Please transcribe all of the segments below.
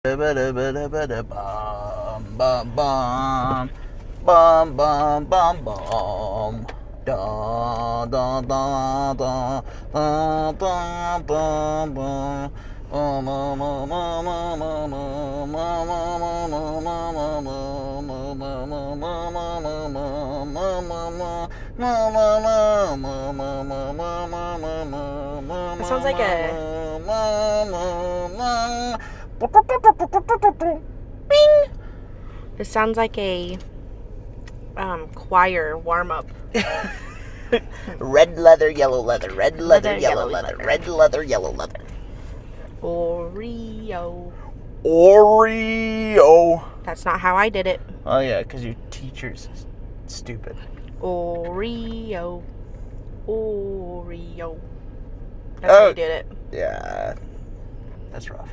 Bum bum bum bum bum bum bum da da da da da da da It sounds like a bing. It sounds like a choir warm-up. Red leather, yellow leather, red leather, yellow leather, red leather, yellow leather. Oreo. That's not how I did it. Oh yeah, because your teacher's stupid. Oreo. That's how you did it. Yeah. That's rough.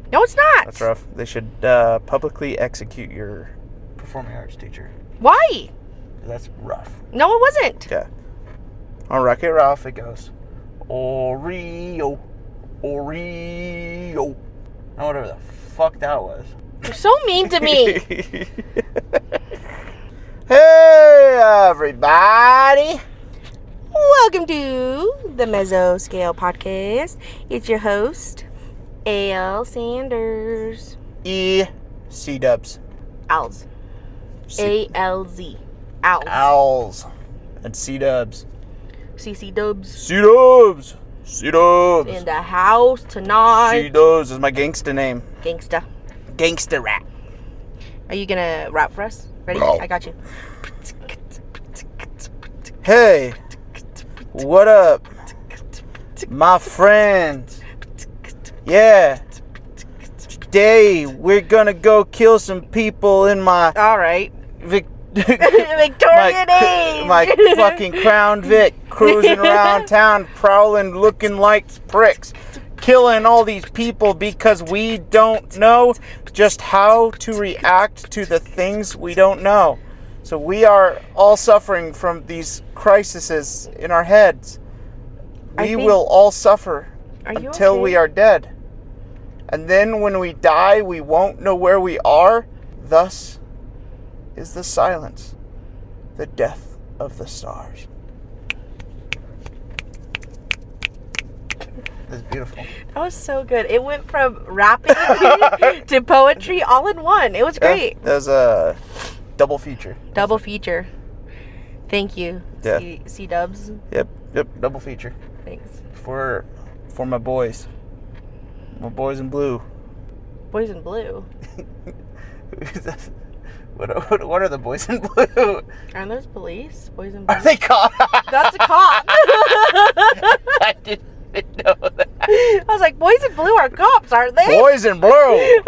No, it's not. That's rough. They should publicly execute your performing arts teacher. Why? That's rough. No, it wasn't. Yeah. On Wreck-It Ralph, it goes, Oreo. Or whatever the fuck that was. You're so mean to me. Hey, everybody. Welcome to the Mesoscale Podcast. It's your host, A.L. Sanders. C-Dubs. Owls. A-L-Z. Owls. Owls. And C-Dubs. C.C. Dubs. C-Dubs. C-Dubs. In the house tonight. C-Dubs is my gangsta name. Gangsta. Gangsta rap. Are you gonna rap for us? Ready? No. I got you. Hey. What up? My friends. Yeah. Today we're gonna go kill some people in my Alright. Victorian age. My fucking Crown Vic, cruising around town, prowling, looking like pricks, killing all these people because we don't know just how to react to the things we don't know. So we are all suffering from these crises in our heads. We will all suffer until we are dead. And then when we die, we won't know where we are. Thus is the silence, the death of the stars. That's beautiful. That was so good. It went from rapping to poetry all in one. It was great. That was a double feature. Double feature. Thank you, Yeah. C-Dubs. Yep, double feature. Thanks. For my boys. My boys in blue. Boys in blue. What are the boys in blue? Aren't those police? Boys in blue. Are they cops? That's a cop. I didn't know that. I was like, boys in blue are cops, aren't they? Boys in blue.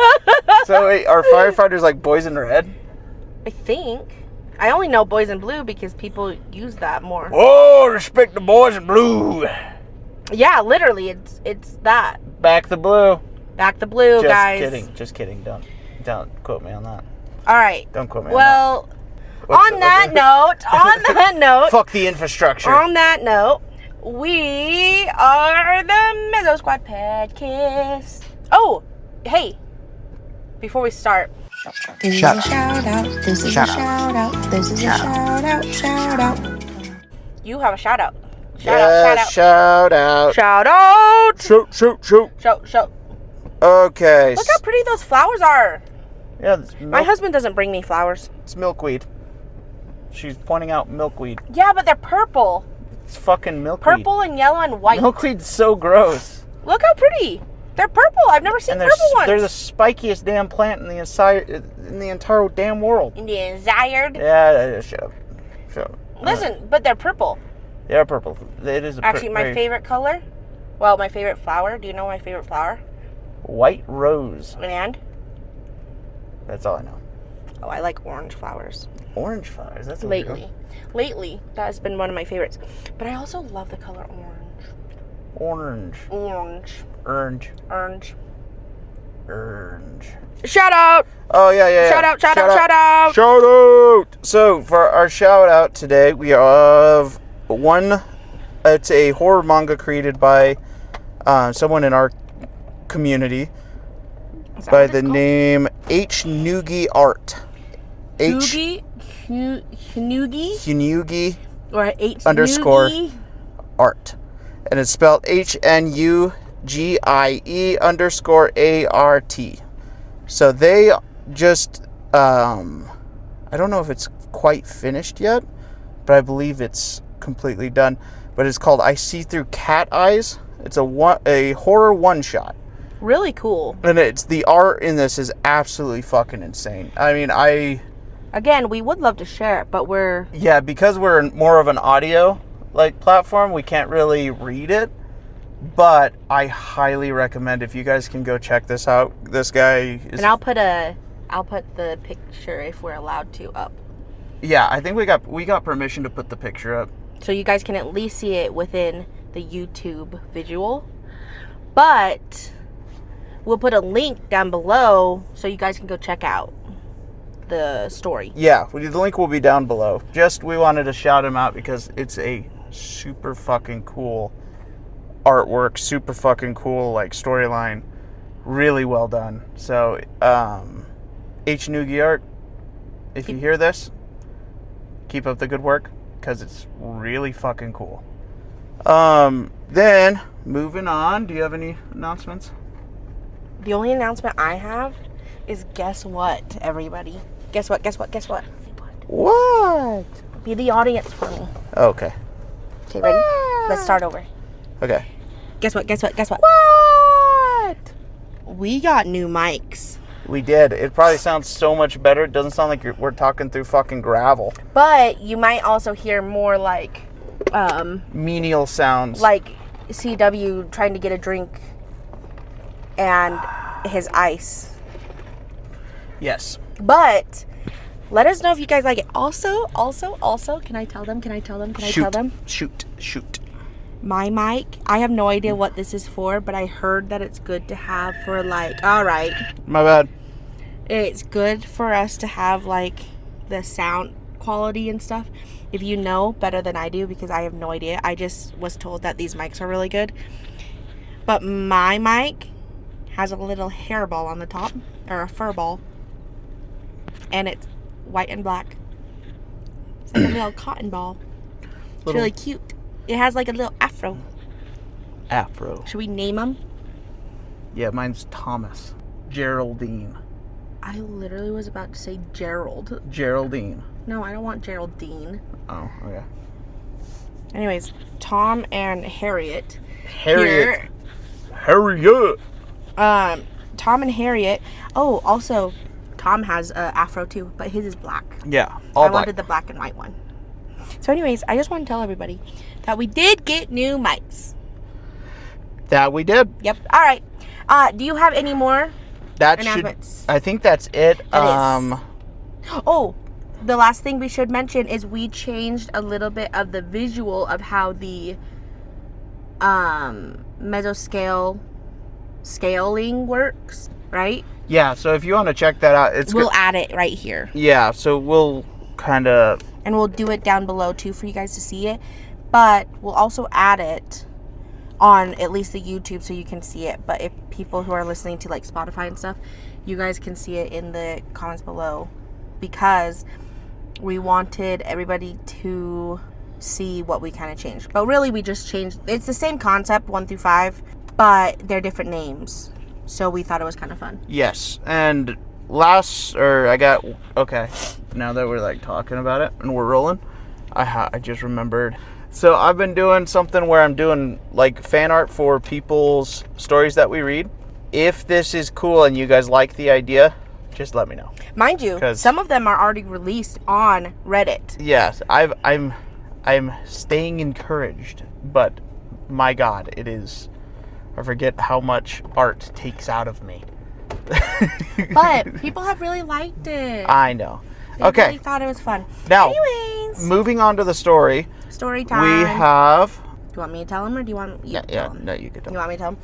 So wait, are firefighters like boys in red? I think. I only know boys in blue because people use that more. Oh, respect the boys in blue. Yeah, literally, it's that. Back the blue. Back the blue, guys. Just kidding. Don't quote me on that. All right. Don't quote me on that. On that note. Fuck the infrastructure. On that note, we are the Meso Squad Podcast. Oh, hey. Before we start. This is a shout out. This is a shout out. This is a shout out. Shout out. You have a shout out. Shout out. Shout out. Shout. Okay. Look how pretty those flowers are. Yeah, my husband doesn't bring me flowers. It's milkweed. She's pointing out milkweed. Yeah, but they're purple. It's fucking milkweed. Purple and yellow and white. Milkweed's so gross. Look how pretty. They're purple. I've never seen purple ones. They're the spikiest damn plant in the entire damn world. In the desired? Yeah, shut up. Listen, but they're purple. They are purple. It is actually my favorite color. Well, my favorite flower. Do you know my favorite flower? White rose. And? That's all I know. Oh, I like orange flowers. Orange flowers? That's lately, that has been one of my favorites. But I also love the color orange. Orange. Shout out! Oh, yeah. Shout out! Shout out! So, for our shout out today, we have one. It's a horror manga created by someone in our community. by the name H. Nugi Art. Hunugi? Hunugi Or H. underscore Nugi? Art. And it's spelled HNUGIE_ART. So they just, I don't know if it's quite finished yet, but I believe it's completely done. But it's called I See Through Cat Eyes. It's a horror one-shot. Really cool. And the art in this is absolutely fucking insane. I mean, Again, we would love to share it, but yeah, because we're more of an audio platform, we can't really read it. But I highly recommend, if you guys can go check this out. This guy is... And I'll put the picture, if we're allowed to, up. Yeah, I think we got permission to put the picture up. So you guys can at least see it within the YouTube visual. But we'll put a link down below so you guys can go check out the story. Yeah, the link will be down below. We wanted to shout him out because it's a super fucking cool artwork, super fucking cool storyline, really well done. So H. Nugi Art, if you hear this, keep up the good work because it's really fucking cool. Then moving on, do you have any announcements? The only announcement I have is, guess what, everybody? Guess what? What? Be the audience for me. Okay. Okay, ready? Let's start over. Okay. Guess what? What? We got new mics. We did. It probably sounds so much better. It doesn't sound like we're talking through fucking gravel. But you might also hear more menial sounds. Like CW trying to get a drink and his ice. Yes. But let us know if you guys like it. Also, can I tell them? Shoot. My mic, I have no idea what this is for, but I heard that it's good to have for alright. My bad. It's good for us to have the sound quality and stuff. If you know better than I do, because I have no idea. I just was told that these mics are really good. But my mic has a little hairball on the top, or a fur ball. And it's white and black. It's like a little cotton ball. It's really cute. It has a little afro. Should we name him? Yeah, mine's Thomas. Geraldine. I literally was about to say Gerald. Geraldine. No, I don't want Geraldine. Oh, okay. Anyways, Tom and Harriet. Harriet. Tom and Harriet. Oh, also, Tom has an afro too, but his is black. Yeah, all I black. wanted the black and white one. So anyways, I just want to tell everybody that we did get new mics. That we did. Yep. All right. Do you have any more announcements? I think that's it. Oh, the last thing we should mention is we changed a little bit of the visual of how the mesoscale scaling works, right? Yeah, so if you want to check that out, we'll add it right here. Yeah, so we'll kind of... And we'll do it down below, too, for you guys to see it. But we'll also add it on at least the YouTube so you can see it. But if people who are listening to, Spotify and stuff, you guys can see it in the comments below. Because we wanted everybody to see what we kind of changed. But really, we just changed... It's the same concept, 1 through 5, but they're different names. So we thought it was kind of fun. Yes, and okay, now that we're talking about it and we're rolling, I just remembered. So I've been doing something where I'm doing fan art for people's stories that we read. If this is cool and you guys like the idea, just let me know. Mind you, some of them are already released on Reddit. Yes, I'm staying encouraged, but my God, it is... I forget how much art takes out of me. But people have really liked it. I know. They really thought it was fun. Now, anyways, moving on to the story. Story time. We have... Do you want me to tell him or do you want you to tell him? No, you can tell him. You want me to tell him?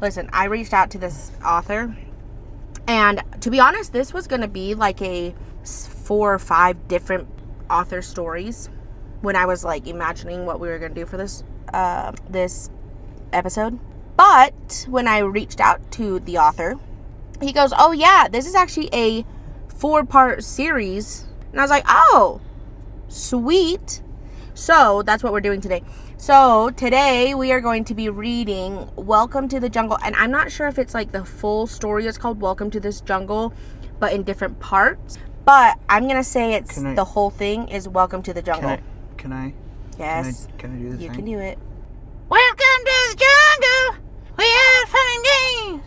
Listen, I reached out to this author. And to be honest, this was going to be a 4 or 5 different author stories when I was imagining what we were going to do for this episode. But when I reached out to the author, he goes, oh yeah, this is actually a 4-part series. And I was like, oh, sweet. So that's what we're doing today. So today we are going to be reading Welcome to the Jungle. And I'm not sure if it's like the full story is called Welcome to this Jungle, but in different parts. But I'm going to say it's the whole thing is Welcome to the Jungle. Can I? Yes. Can I do this? You can do it. Welcome to the jungle. We had fun and games.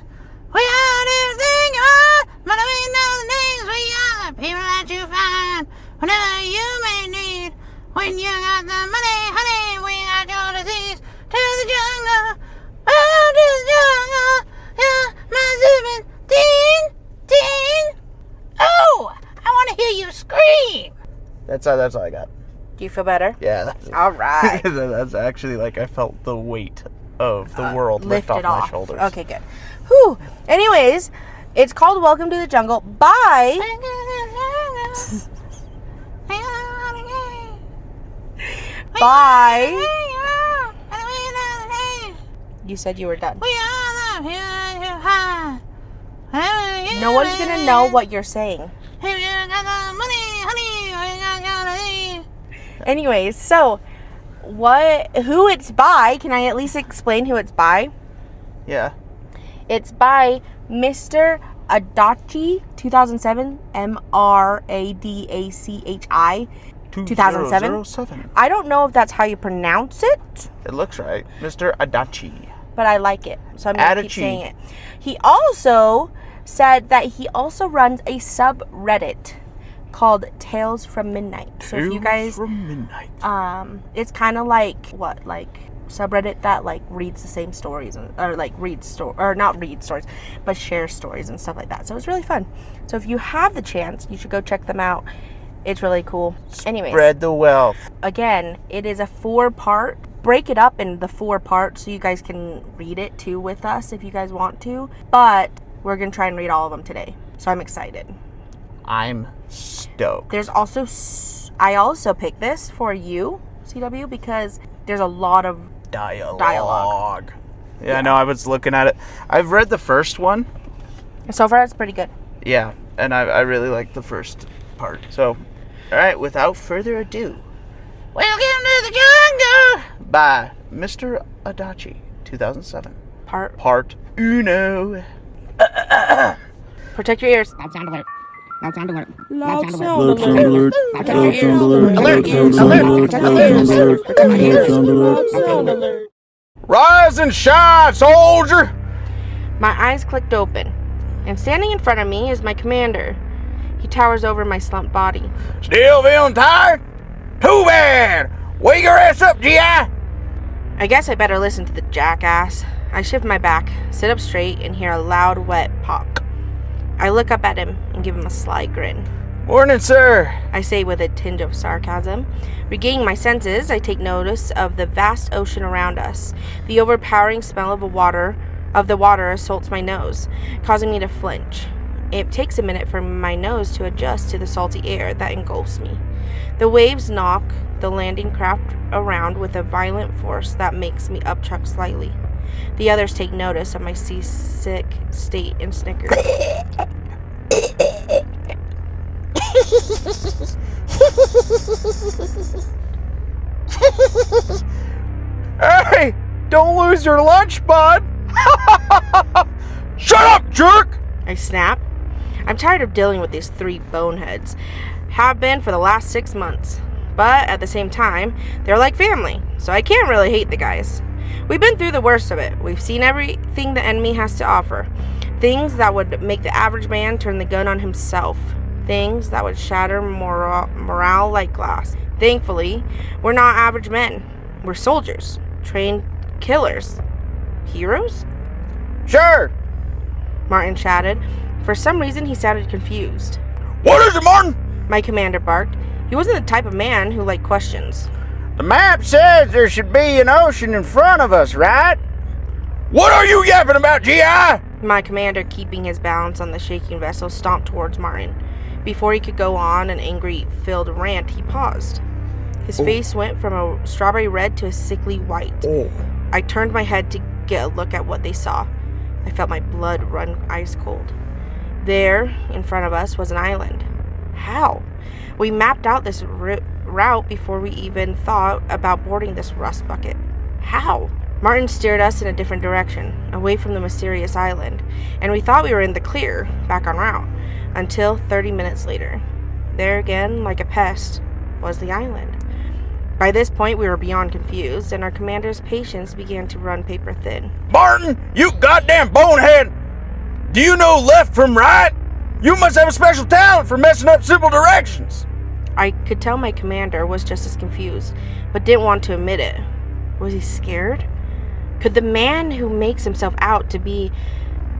We had everything you want, but we know the names. We are the people that you find whenever you may need. When you got the money, honey, we got your disease. To the jungle. Oh, to the jungle. Yeah, my 17. Oh, I want to hear you scream. That's all I got. Do you feel better? Yeah. All right. That's actually like I felt the weight of the world lift off my shoulders. Okay, good. Whew. Anyways, it's called Welcome to the Jungle by... You said you were done. No one's going to know what you're saying. Anyways, so who it's by? Can I at least explain who it's by? Yeah. It's by Mr. Adachi, 2007, Mradachi, 2007. I don't know if that's how you pronounce it. It looks right. Mr. Adachi. But I like it, so I'm going to keep saying it. He also said that he also runs a subreddit called Tales from Midnight. So if you guys from Midnight. It's kind of like subreddit that like reads the same stories or like not read stories, but share stories and stuff like that. So it's really fun. So if you have the chance, you should go check them out. It's really cool. Anyways, spread the wealth. Again, it is a 4-part. Break it up in the 4 parts so you guys can read it too with us if you guys want to. But we're gonna try and read all of them today. So I'm excited. I'm stoked. There's also, I also picked this for you, CW, because there's a lot of dialogue. Yeah, I know. I was looking at it. I've read the first one. So far, it's pretty good. Yeah, and I really like the first part. So, all right, without further ado, Welcome to the jungle. by Mr. Adachi, 2007. Part uno. Protect your ears. Loud sound alert. Loud sound alert. Loud sound Loud sound alert. Loud Loud sound sound alert. alert. Loud sound alert. Rise and shine, soldier. My eyes clicked open, and standing in front of me is my commander. He towers over my slumped body. Still feeling tired? Too bad. Wake your ass up, GI. I guess I better listen to the jackass. I shift my back, sit up straight, and hear a loud, wet pop. I look up at him and give him a sly grin. Morning, sir. I say with a tinge of sarcasm. Regaining my senses, I take notice of the vast ocean around us. The overpowering smell of the water assaults my nose, causing me to flinch. It takes a minute for my nose to adjust to the salty air that engulfs me. The waves knock the landing craft around with a violent force that makes me upchuck slightly. The others take notice of my seasick state and snicker. Hey, don't lose your lunch, bud. Shut up, jerk. I snap. I'm tired of dealing with these 3 boneheads. Have been for the last 6 months. But at the same time, they're like family, so I can't really hate the guys. We've been through the worst of it. We've seen everything the enemy has to offer. Things that would make the average man turn the gun on himself. Things that would shatter morale like glass. Thankfully, we're not average men. We're soldiers. Trained killers. Heroes? Sure. Martin shouted. For some reason, he sounded confused. What is it, Martin? My commander barked. He wasn't the type of man who liked questions. The map says there should be an ocean in front of us, right? What are you yapping about, GI? My commander, keeping his balance on the shaking vessel, stomped towards Martin. Before he could go on an angry-filled rant, he paused. His face went from a strawberry red to a sickly white. I turned my head to get a look at what they saw. I felt my blood run ice cold. There, in front of us, was an island. How? We mapped out this route before we even thought about boarding this rust bucket. How? Martin steered us in a different direction, away from the mysterious island, and we thought we were in the clear, back en route, until 30 minutes later. There again, like a pest, was the island. By this point, we were beyond confused, and our commander's patience began to run paper thin. Martin, you goddamn bonehead! Do you know left from right? You must have a special talent for messing up simple directions. I could tell my commander was just as confused, but didn't want to admit it. Was he scared? Could the man who makes himself out to be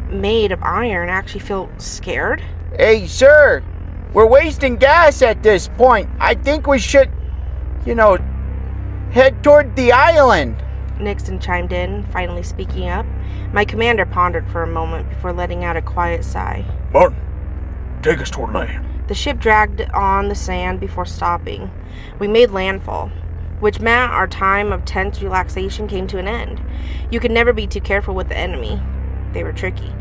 made of iron actually feel scared? Hey, sir, we're wasting gas at this point. I think we should, head toward the island. Nixon chimed in, finally speaking up. My commander pondered for a moment before letting out a quiet sigh. Martin, take us toward land. The ship dragged on the sand before stopping. We made landfall, which meant our time of tense relaxation came to an end. You could never be too careful with the enemy. They were tricky.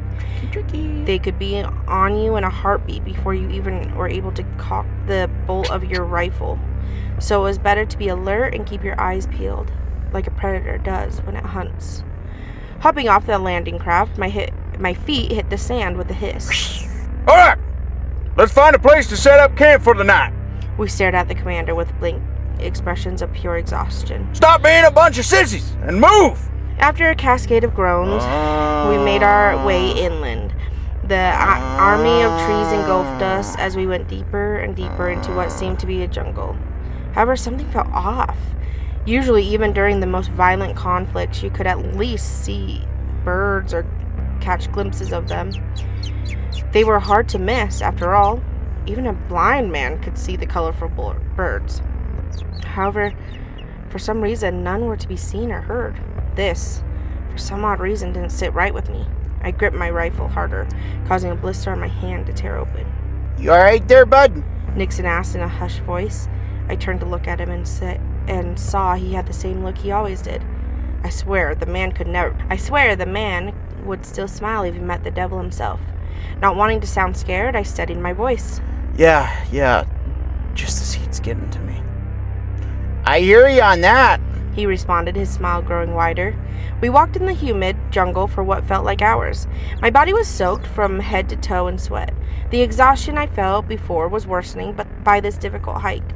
They could be on you in a heartbeat before you even were able to cock the bolt of your rifle. So it was better to be alert and keep your eyes peeled, like a predator does when it hunts. Hopping off the landing craft, my feet hit the sand with a hiss. All right, let's find a place to set up camp for the night. We stared at the commander with blank expressions of pure exhaustion. Stop being a bunch of sissies and move! After a cascade of groans, we made our way inland. The army of trees engulfed us as we went deeper and deeper into what seemed to be a jungle. However, something felt off. Usually, even during the most violent conflicts, you could at least see birds or catch glimpses of them. They were hard to miss, after all. Even a blind man could see the colorful birds. However, for some reason, none were to be seen or heard. This, for some odd reason, didn't sit right with me. I gripped my rifle harder, causing a blister on my hand to tear open. You alright there, bud? Nixon asked in a hushed voice. I turned to look at him and saw he had the same look he always did. I swear the man would still smile if he met the devil himself. Not wanting to sound scared, I steadied my voice. Yeah, just this heat's getting to me. I hear you on that, he responded, his smile growing wider. We walked in the humid jungle for what felt like hours. My body was soaked from head to toe in sweat. The exhaustion I felt before was worsening by this difficult hike.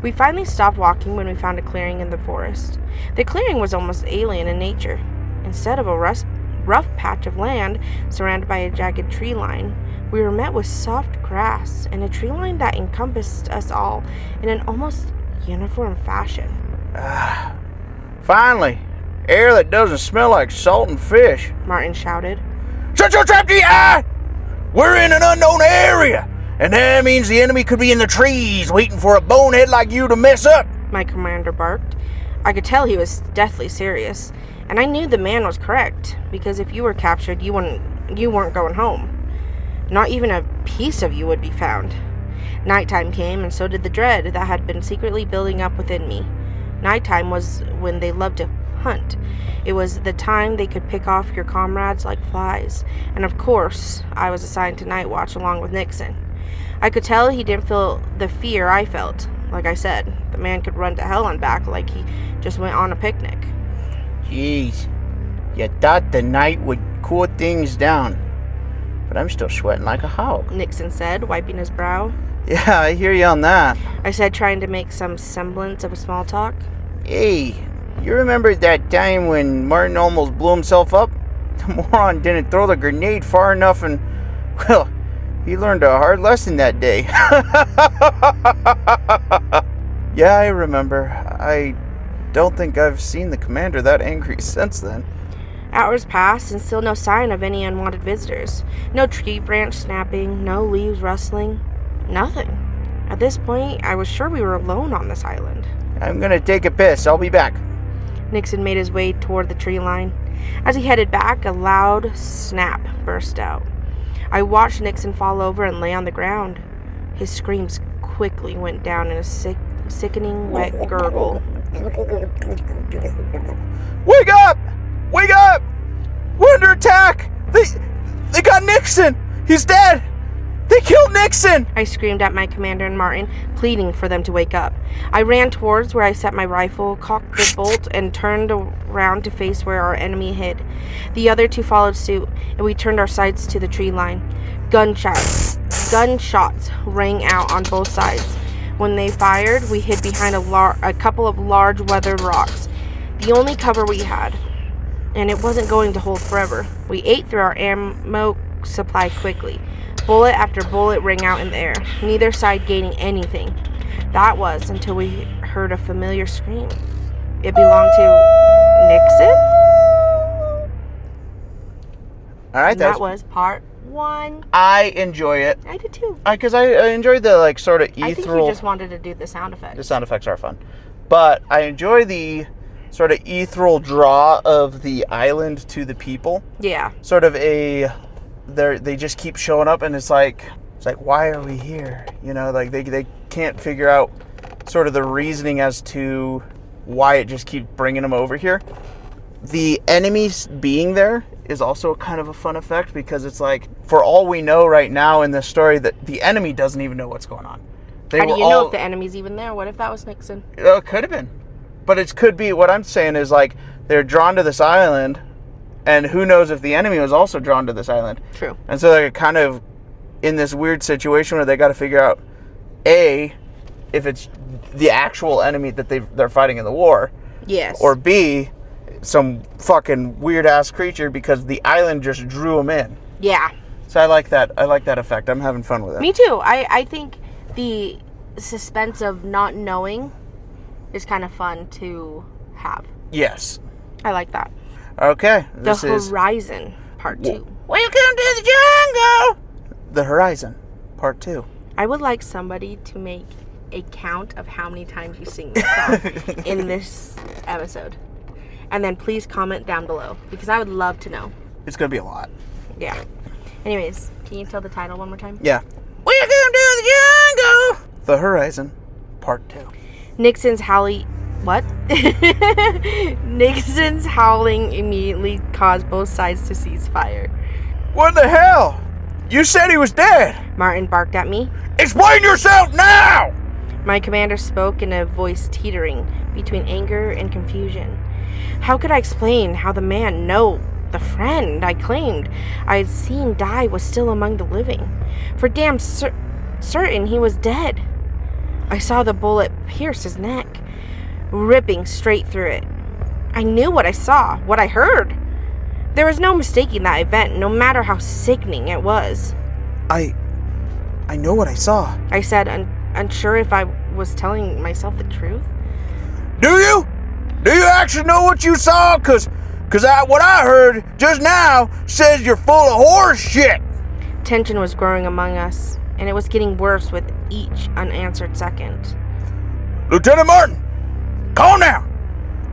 We finally stopped walking when we found a clearing in the forest. The clearing was almost alien in nature. Instead of a rough patch of land surrounded by a jagged tree line, we were met with soft grass and a tree line that encompassed us all in an almost uniform fashion. Finally, air that doesn't smell like salt and fish. Martin shouted. Shut your trapty eye! We're in an unknown area, and that means the enemy could be in the trees waiting for a bonehead like you to mess up. My commander barked. I could tell he was deathly serious, and I knew the man was correct, because if you were captured, you weren't going home. Not even a piece of you would be found. Nighttime came, and so did the dread that had been secretly building up within me. Nighttime was when they loved to hunt. It was the time they could pick off your comrades like flies, and of course, I was assigned to night watch along with Nixon. I could tell he didn't feel the fear I felt. Like I said, the man could run to hell and back like he just went on a picnic. Jeez, you thought the night would cool things down, but I'm still sweating like a hog, Nixon said, wiping his brow. Yeah, I hear you on that. I said, trying to make some semblance of a small talk. Hey, you remember that time when Martin almost blew himself up? The moron didn't throw the grenade far enough and, well, he learned a hard lesson that day. Yeah, I remember. I don't think I've seen the commander that angry since then. Hours passed and still no sign of any unwanted visitors. No tree branch snapping, no leaves rustling. Nothing. At this point, I was sure we were alone on this island. I'm gonna take a piss. I'll be back. Nixon made his way toward the tree line. As he headed back, a loud snap burst out. I watched Nixon fall over and lay on the ground. His screams quickly went down in a sickening wet gurgle. Wake up! Wake up! We're under attack! They got Nixon! He's dead! They killed Nixon! I screamed at my commander and Martin, pleading for them to wake up. I ran towards where I set my rifle, cocked the bolt, and turned around to face where our enemy hid. The other two followed suit, and we turned our sights to the tree line. Gunshots rang out on both sides. When they fired, we hid behind a couple of large weathered rocks, the only cover we had. And it wasn't going to hold forever. We ate through our ammo supply quickly. Bullet after bullet rang out in the air, neither side gaining anything. That was until we heard a familiar scream. It belonged to Nixon? Alright, That was part 1. I enjoy it. I did too. Because I enjoyed the, like, sort of ethereal... I think you just wanted to do the sound effects. The sound effects are fun. But I enjoy the sort of ethereal draw of the island to the people. Yeah. Sort of they just keep showing up, and it's like, why are we here? You know, like, they can't figure out sort of the reasoning as to why it just keeps bringing them over here. The enemies being there is also kind of a fun effect, because it's like, for all we know right now in this story, that the enemy doesn't even know what's going on. How do you know if the enemy's even there? What if that was Nixon? It could have been. But it could be, what I'm saying is, like, they're drawn to this island, and who knows if the enemy was also drawn to this island. True. And so they're kind of in this weird situation where they got to figure out, A, if it's the actual enemy that they're fighting in the war. Yes. Or B, some fucking weird-ass creature because the island just drew them in. Yeah. So I like that. I like that effect. I'm having fun with it. Me too. I think the suspense of not knowing is kind of fun to have. Yes. I like that. Okay. The Horizon, part 2. Welcome to the jungle! The Horizon, part 2. I would like somebody to make a count of how many times you sing this song in this episode. And then please comment down below, because I would love to know. It's going to be a lot. Yeah. Anyways, can you tell the title one more time? Yeah. Welcome to the jungle! The Horizon, part 2. Nixon's howling... What? Nixon's howling immediately caused both sides to cease fire. What the hell? You said he was dead. Martin barked at me. Explain yourself now! My commander spoke in a voice teetering between anger and confusion. How could I explain how the man, no, the friend I claimed I had seen die, was still among the living? For damn certain he was dead. I saw the bullet pierce his neck, ripping straight through it. I knew what I saw, what I heard. There was no mistaking that event, no matter how sickening it was. I know what I saw. I said, unsure if I was telling myself the truth. Do you? Do you actually know what you saw? Cause what I heard just now says you're full of horse shit. Tension was growing among us, and it was getting worse with each unanswered second. Lieutenant Martin, calm down.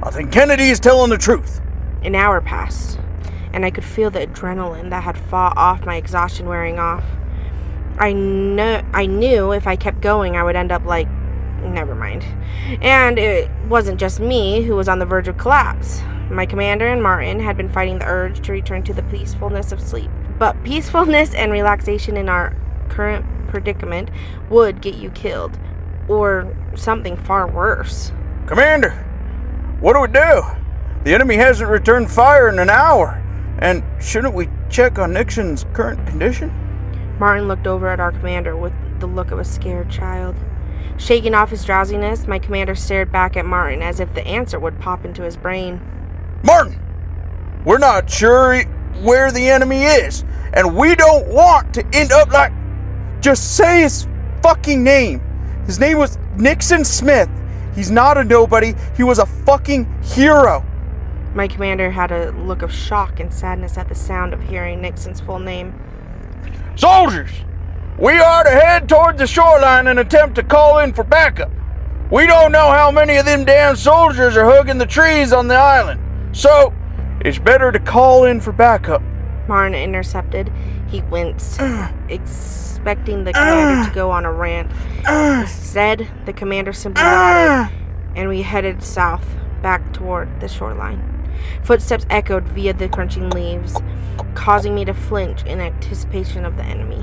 I think Kennedy is telling the truth. An hour passed, and I could feel the adrenaline that had fought off my exhaustion wearing off. I knew if I kept going, I would end up like... Never mind. And it wasn't just me who was on the verge of collapse. My commander and Martin had been fighting the urge to return to the peacefulness of sleep. But peacefulness and relaxation in our current predicament would get you killed. Or something far worse. Commander, what do we do? The enemy hasn't returned fire in an hour. And shouldn't we check on Nixon's current condition? Martin looked over at our commander with the look of a scared child. Shaking off his drowsiness, my commander stared back at Martin as if the answer would pop into his brain. Martin, we're not sure where the enemy is, and we don't want to end up like... Just say his fucking name. His name was Nixon Smith. He's not a nobody. He was a fucking hero. My commander had a look of shock and sadness at the sound of hearing Nixon's full name. Soldiers, we are to head toward the shoreline and attempt to call in for backup. We don't know how many of them damn soldiers are hugging the trees on the island, so it's better to call in for backup. Martin intercepted. He winced, expecting the commander to go on a rant. Instead, the commander simply nodded, and we headed south, back toward the shoreline. Footsteps echoed via the crunching leaves, causing me to flinch in anticipation of the enemy.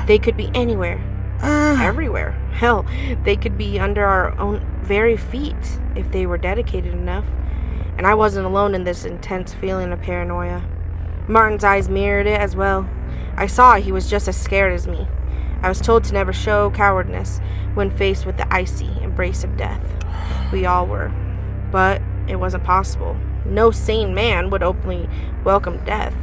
They could be anywhere. Everywhere. Hell, they could be under our own very feet if they were dedicated enough. And I wasn't alone in this intense feeling of paranoia. Martin's eyes mirrored it as well. I saw he was just as scared as me. I was told to never show cowardness when faced with the icy embrace of death. We all were. But it wasn't possible. No sane man would openly welcome death.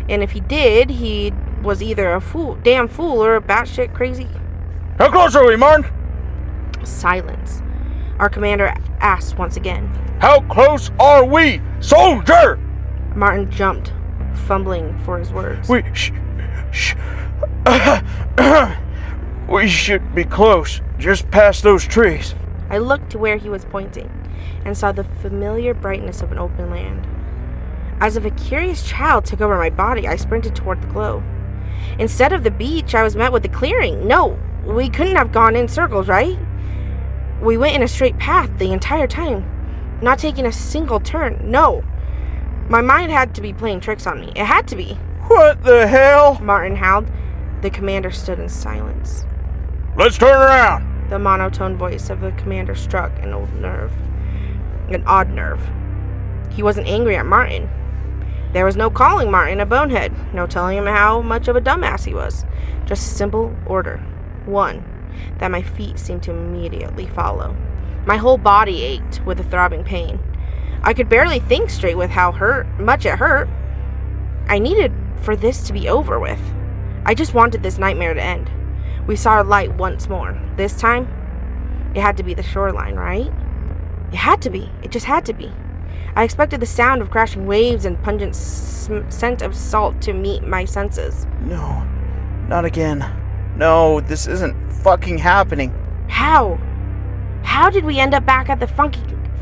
And if he did, he was either a damn fool or a batshit crazy. How close are we, Martin? Silence. Our commander asked once again. How close are we, soldier? Martin jumped, fumbling for his words. We should be close, just past those trees. I looked to where he was pointing and saw the familiar brightness of an open land. As if a curious child took over my body, I sprinted toward the glow. Instead of the beach, I was met with a clearing. No, we couldn't have gone in circles, right? We went in a straight path the entire time, not taking a single turn. No. My mind had to be playing tricks on me. It had to be. What the hell? Martin howled. The commander stood in silence. Let's turn around. The monotone voice of the commander struck an odd nerve. He wasn't angry at Martin. There was no calling Martin a bonehead, no telling him how much of a dumbass he was. Just a simple order. One that my feet seemed to immediately follow. My whole body ached with a throbbing pain. I could barely think straight with how much it hurt. I needed for this to be over with. I just wanted this nightmare to end. We saw a light once more. This time, it had to be the shoreline, right? It had to be. It just had to be. I expected the sound of crashing waves and pungent scent of salt to meet my senses. No, not again. No, this isn't fucking happening. How? How did we end up back at the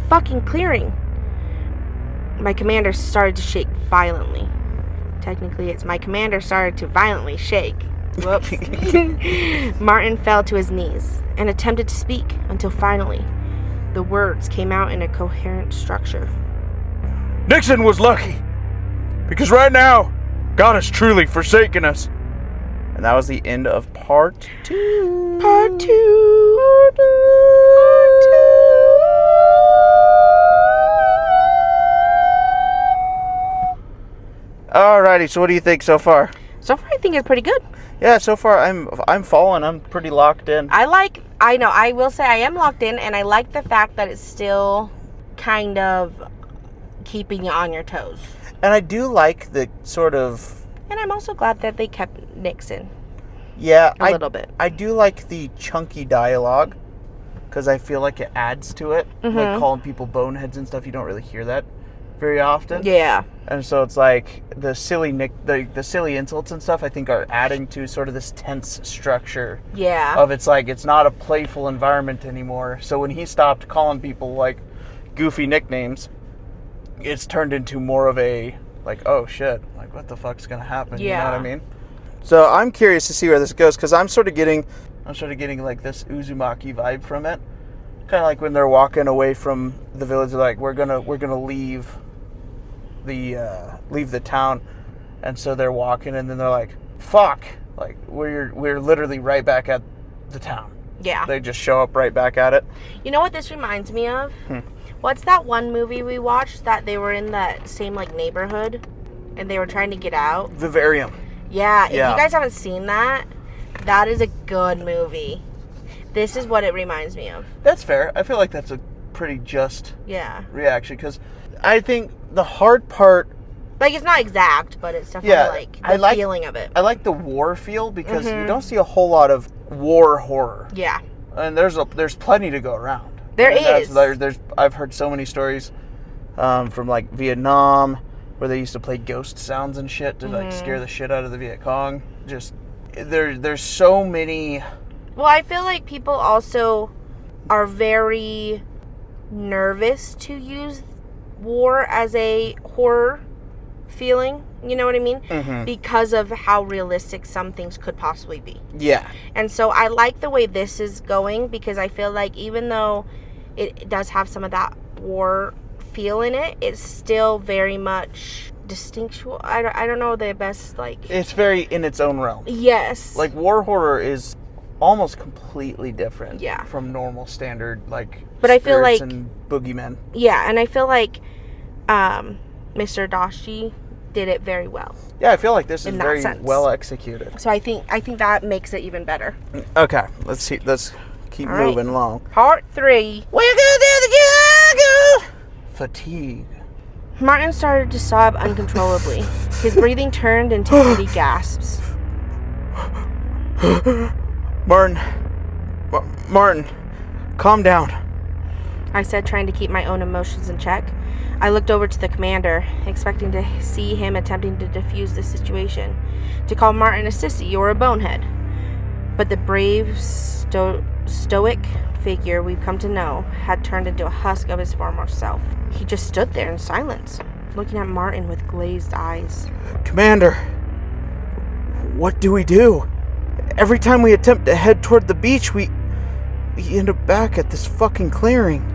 fucking clearing? My commander started to shake violently. Technically, it's my commander started to violently shake. Whoops. Martin fell to his knees and attempted to speak until finally the words came out in a coherent structure. Nixon was lucky, because right now, God has truly forsaken us. And that was the end of part 2. Part 2. Alrighty, so what do you think so far? So far, I think it's pretty good. Yeah, so far I'm falling. I'm pretty locked in. I will say I am locked in, and I like the fact that it's still kind of keeping you on your toes. And I do like the sort of... And I'm also glad that they kept Nixon. Yeah, a little bit. I do like the chunky dialogue, because I feel like it adds to it. Mm-hmm. Like calling people boneheads and stuff, you don't really hear that very often. Yeah. And so it's like the silly insults and stuff I think are adding to sort of this tense structure. Yeah. Of it's like it's not a playful environment anymore. So when he stopped calling people like goofy nicknames, it's turned into more of a like, oh shit, like what the fuck's gonna happen? Yeah. You know what I mean? So I'm curious to see where this goes, because I'm sort of getting like this Uzumaki vibe from it. Kind of like when they're walking away from the village, they're like, we're gonna leave the town, and so they're walking, and then they're like, fuck, like we're literally right back at the town. Yeah. They just show up right back at it. You know what this reminds me of? What's that one movie we watched that they were in that same like neighborhood and they were trying to get out? Vivarium. Yeah, if you guys haven't seen that, that is a good movie. This is what it reminds me of. That's fair. I feel like that's a pretty just reaction, because I think the hard part... Like, it's not exact, but it's definitely the feeling of it. I like the war feel, because you don't see a whole lot of war horror. Yeah. And there's plenty to go around. There is. I've heard so many stories from like Vietnam, where they used to play ghost sounds and shit to like scare the shit out of the Viet Cong. Just there's so many. Well, I feel like people also are very nervous to use war as a horror feeling. You know what I mean? Mm-hmm. Because of how realistic some things could possibly be. Yeah. And so I like the way this is going, because I feel like even though it does have some of that war feel in it, it's still very much distinctual. I don't know the best, like... It's very in its own realm. Yes. Like, war horror is almost completely different from normal standard, like, but I feel like... and boogeymen. Yeah, and I feel like Mr. Dashi did it very well. Yeah, I feel like this is very sense. well executed. So I think that makes it even better. Okay, let's keep moving along. Part 3. We're going to the jungle. Fatigue. Martin started to sob uncontrollably. His breathing turned into heavy gasps. Martin, calm down. I said, trying to keep my own emotions in check. I looked over to the commander, expecting to see him attempting to defuse the situation, to call Martin a sissy or a bonehead. But the brave, stoic figure we've come to know had turned into a husk of his former self. He just stood there in silence, looking at Martin with glazed eyes. Commander, what do we do? Every time we attempt to head toward the beach, we end up back at this fucking clearing.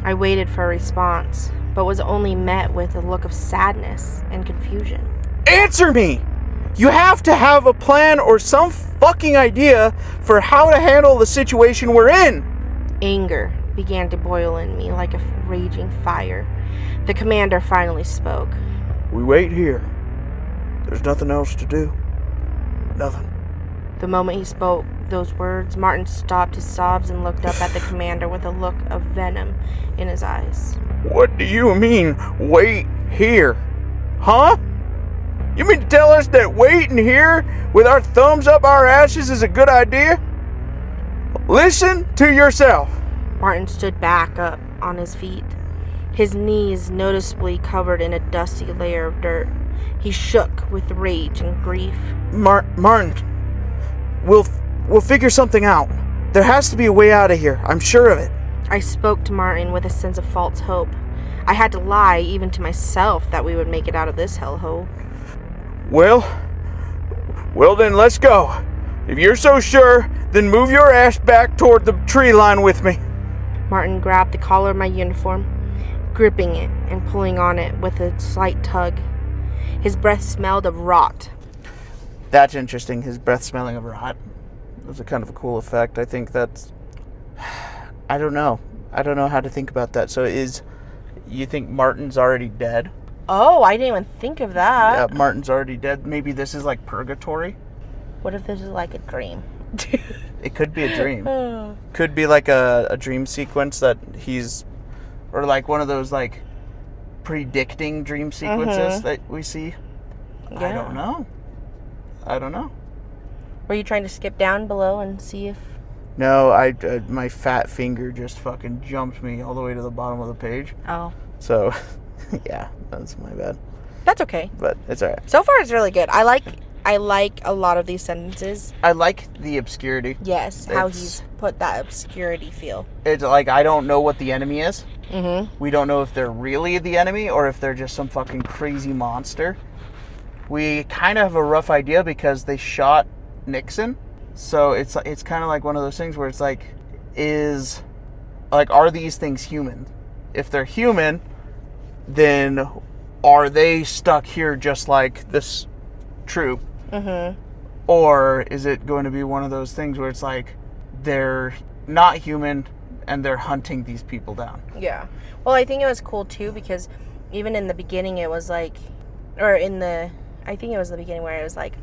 I waited for a response, but was only met with a look of sadness and confusion. Answer me! You have to have a plan or some fucking idea for how to handle the situation we're in! Anger began to boil in me like a raging fire. The commander finally spoke. We wait here. There's nothing else to do. Nothing. The moment he spoke those words, Martin stopped his sobs and looked up at the commander with a look of venom in his eyes. What do you mean, wait here? Huh? You mean to tell us that waiting here with our thumbs up our asses is a good idea? Listen to yourself. Martin stood back up on his feet, his knees noticeably covered in a dusty layer of dirt. He shook with rage and grief. Martin, we'll figure something out. There has to be a way out of here. I'm sure of it. I spoke to Martin with a sense of false hope. I had to lie even to myself that we would make it out of this hellhole. Well then let's go. If you're so sure, then move your ass back toward the tree line with me. Martin grabbed the collar of my uniform, gripping it and pulling on it with a slight tug. His breath smelled of rot. That's interesting, his breath smelling of rot. That's a kind of a cool effect. I think that's... I don't know how to think about that. So you think Martin's already dead? Oh, I didn't even think of that. Yeah, Martin's already dead. Maybe this is like purgatory? What if this is like a dream? It could be a dream. Could be like a dream sequence that he's... Or like one of those like predicting dream sequences that we see. Yeah. I don't know. Were you trying to skip down below and see if... No, my fat finger just fucking jumped me all the way to the bottom of the page. Oh. So, yeah, that's my bad. That's okay. But it's alright. So far, it's really good. I like a lot of these sentences. I like the obscurity. Yes, how he's put that obscurity feel. It's like, I don't know what the enemy is. Mm-hmm. We don't know if they're really the enemy or if they're just some fucking crazy monster. We kind of have a rough idea because they shot Nixon. So it's kind of like one of those things where it's like, are these things human? If they're human, then are they stuck here just like this troop? Mm-hmm. Or is it going to be one of those things where it's like they're not human and they're hunting these people down? Yeah. Well, I think it was cool too because even in the beginning it was like, I think it was the beginning where it was like,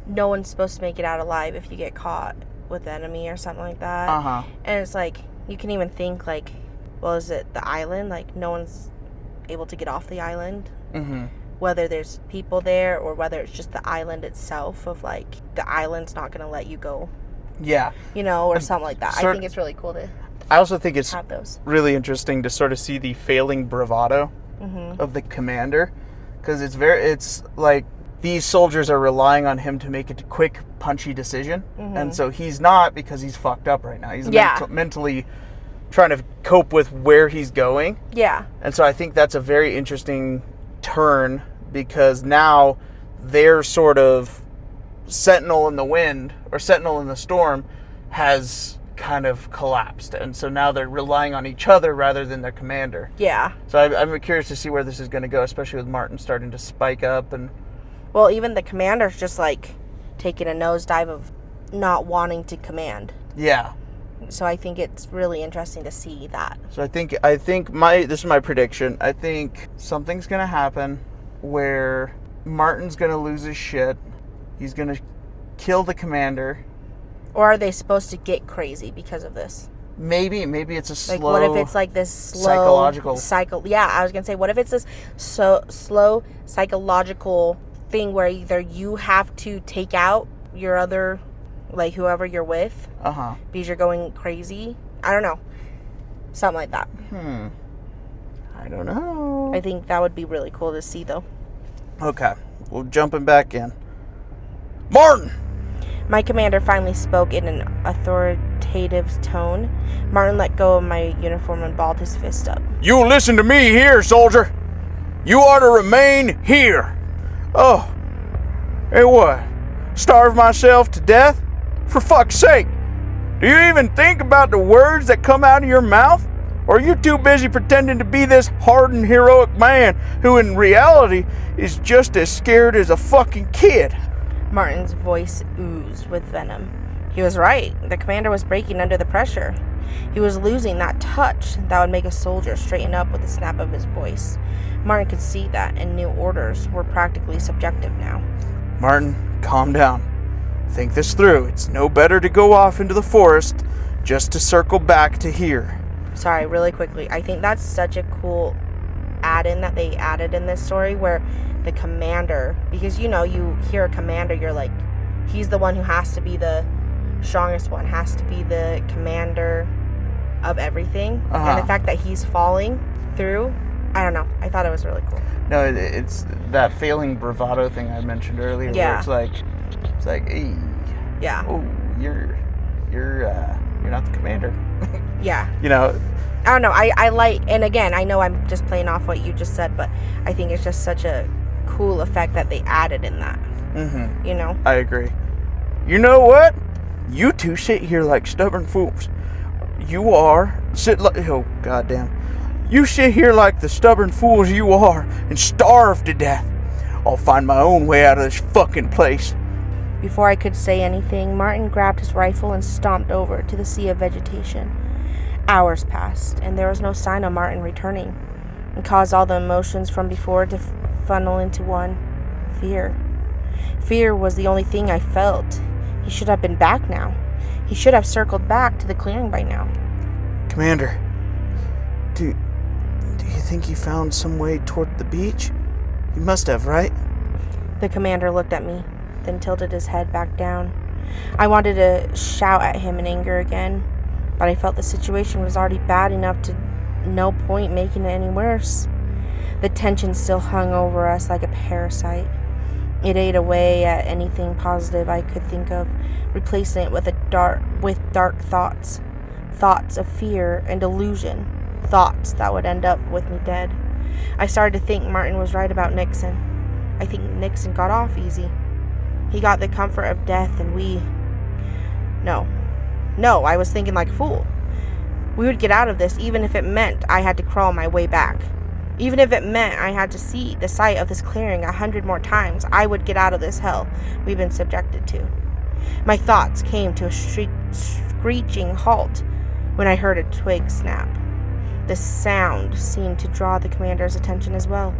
no one's supposed to make it out alive if you get caught with the enemy or something like that. Uh-huh. And it's like, you can even think like, well, is it the island? Like, no one's able to get off the island. Mm-hmm. Whether there's people there or whether it's just the island itself of like, the island's not going to let you go. Yeah. You know, or something like that. I think it's really cool to I also think it's have those. Really interesting to sort of see the failing bravado of the commander. Because it's like, these soldiers are relying on him to make a quick, punchy decision. Mm-hmm. And so he's not, because he's fucked up right now. He's mentally trying to cope with where he's going. Yeah. And so I think that's a very interesting turn, because now their sort of sentinel in the wind, or sentinel in the storm, has kind of collapsed, and so now they're relying on each other rather than their commander. Yeah. So I'm curious to see where this is going to go, especially with Martin starting to spike up. And Well, even the commander's just like taking a nosedive of not wanting to command. yeah. So I think it's really interesting to see that. So I think this is my prediction. I think something's going to happen where Martin's going to lose his shit. He's going to kill the commander. Or are they supposed to get crazy because of this? Maybe it's a slow... Like, what if it's like this slow... psychological... Yeah, I was going to say, what if it's this slow psychological thing where either you have to take out your other, like, whoever you're with, because you're going crazy? I don't know. Something like that. I don't know. I think that would be really cool to see, though. Okay. Well, jumping back in. Martin! My commander finally spoke in an authoritative tone. Martin let go of my uniform and balled his fist up. You listen to me here, soldier. You are to remain here. Oh. Hey, what? Starve myself to death? For fuck's sake. Do you even think about the words that come out of your mouth? Or are you too busy pretending to be this hardened, heroic man who in reality is just as scared as a fucking kid? Martin's voice oozed with venom. He was right. The commander was breaking under the pressure. He was losing that touch that would make a soldier straighten up with the snap of his voice. Martin could see that, and new orders were practically subjective now. Martin, calm down. Think this through. It's no better to go off into the forest just to circle back to here. Sorry, really quickly. I think that's such a cool add-in that they added in this story where the commander, because you hear a commander, you're like, he's the one who has to be the strongest one, has to be the commander of everything. And the fact that he's falling through, I don't know. I thought it was really cool. No, it's that failing bravado thing I mentioned earlier. Yeah. Where it's like, hey, Yeah. oh, you're not the commander. Yeah. I don't know. I like, and again, I know I'm just playing off what you just said, but I think it's just such a cool effect that they added in that. I agree. You know what? You two sit here like stubborn fools. Oh, goddamn. You sit here like the stubborn fools you are and starve to death. I'll find my own way out of this fucking place. Before I could say anything, Martin grabbed his rifle and stomped over to the sea of vegetation. Hours passed, and there was no sign of Martin returning, and caused all the emotions from before to funnel into one: fear. Fear was the only thing I felt. He should have been back now. He should have circled back to the clearing by now. Commander, do you think you found some way toward the beach? You must have, right? The commander looked at me, then tilted his head back down. I wanted to shout at him in anger again, but I felt the situation was already bad enough to no point making it any worse. The tension still hung over us like a parasite. It ate away at anything positive I could think of, replacing it with dark thoughts. Thoughts of fear and delusion. Thoughts that would end up with me dead. I started to think Martin was right about Nixon. I think Nixon got off easy. He got the comfort of death, and No, I was thinking like a fool. We would get out of this even if it meant I had to crawl my way back. Even if it meant I had to see the sight of this clearing 100 more times, I would get out of this hell we've been subjected to. My thoughts came to a screeching halt when I heard a twig snap. The sound seemed to draw the commander's attention as well.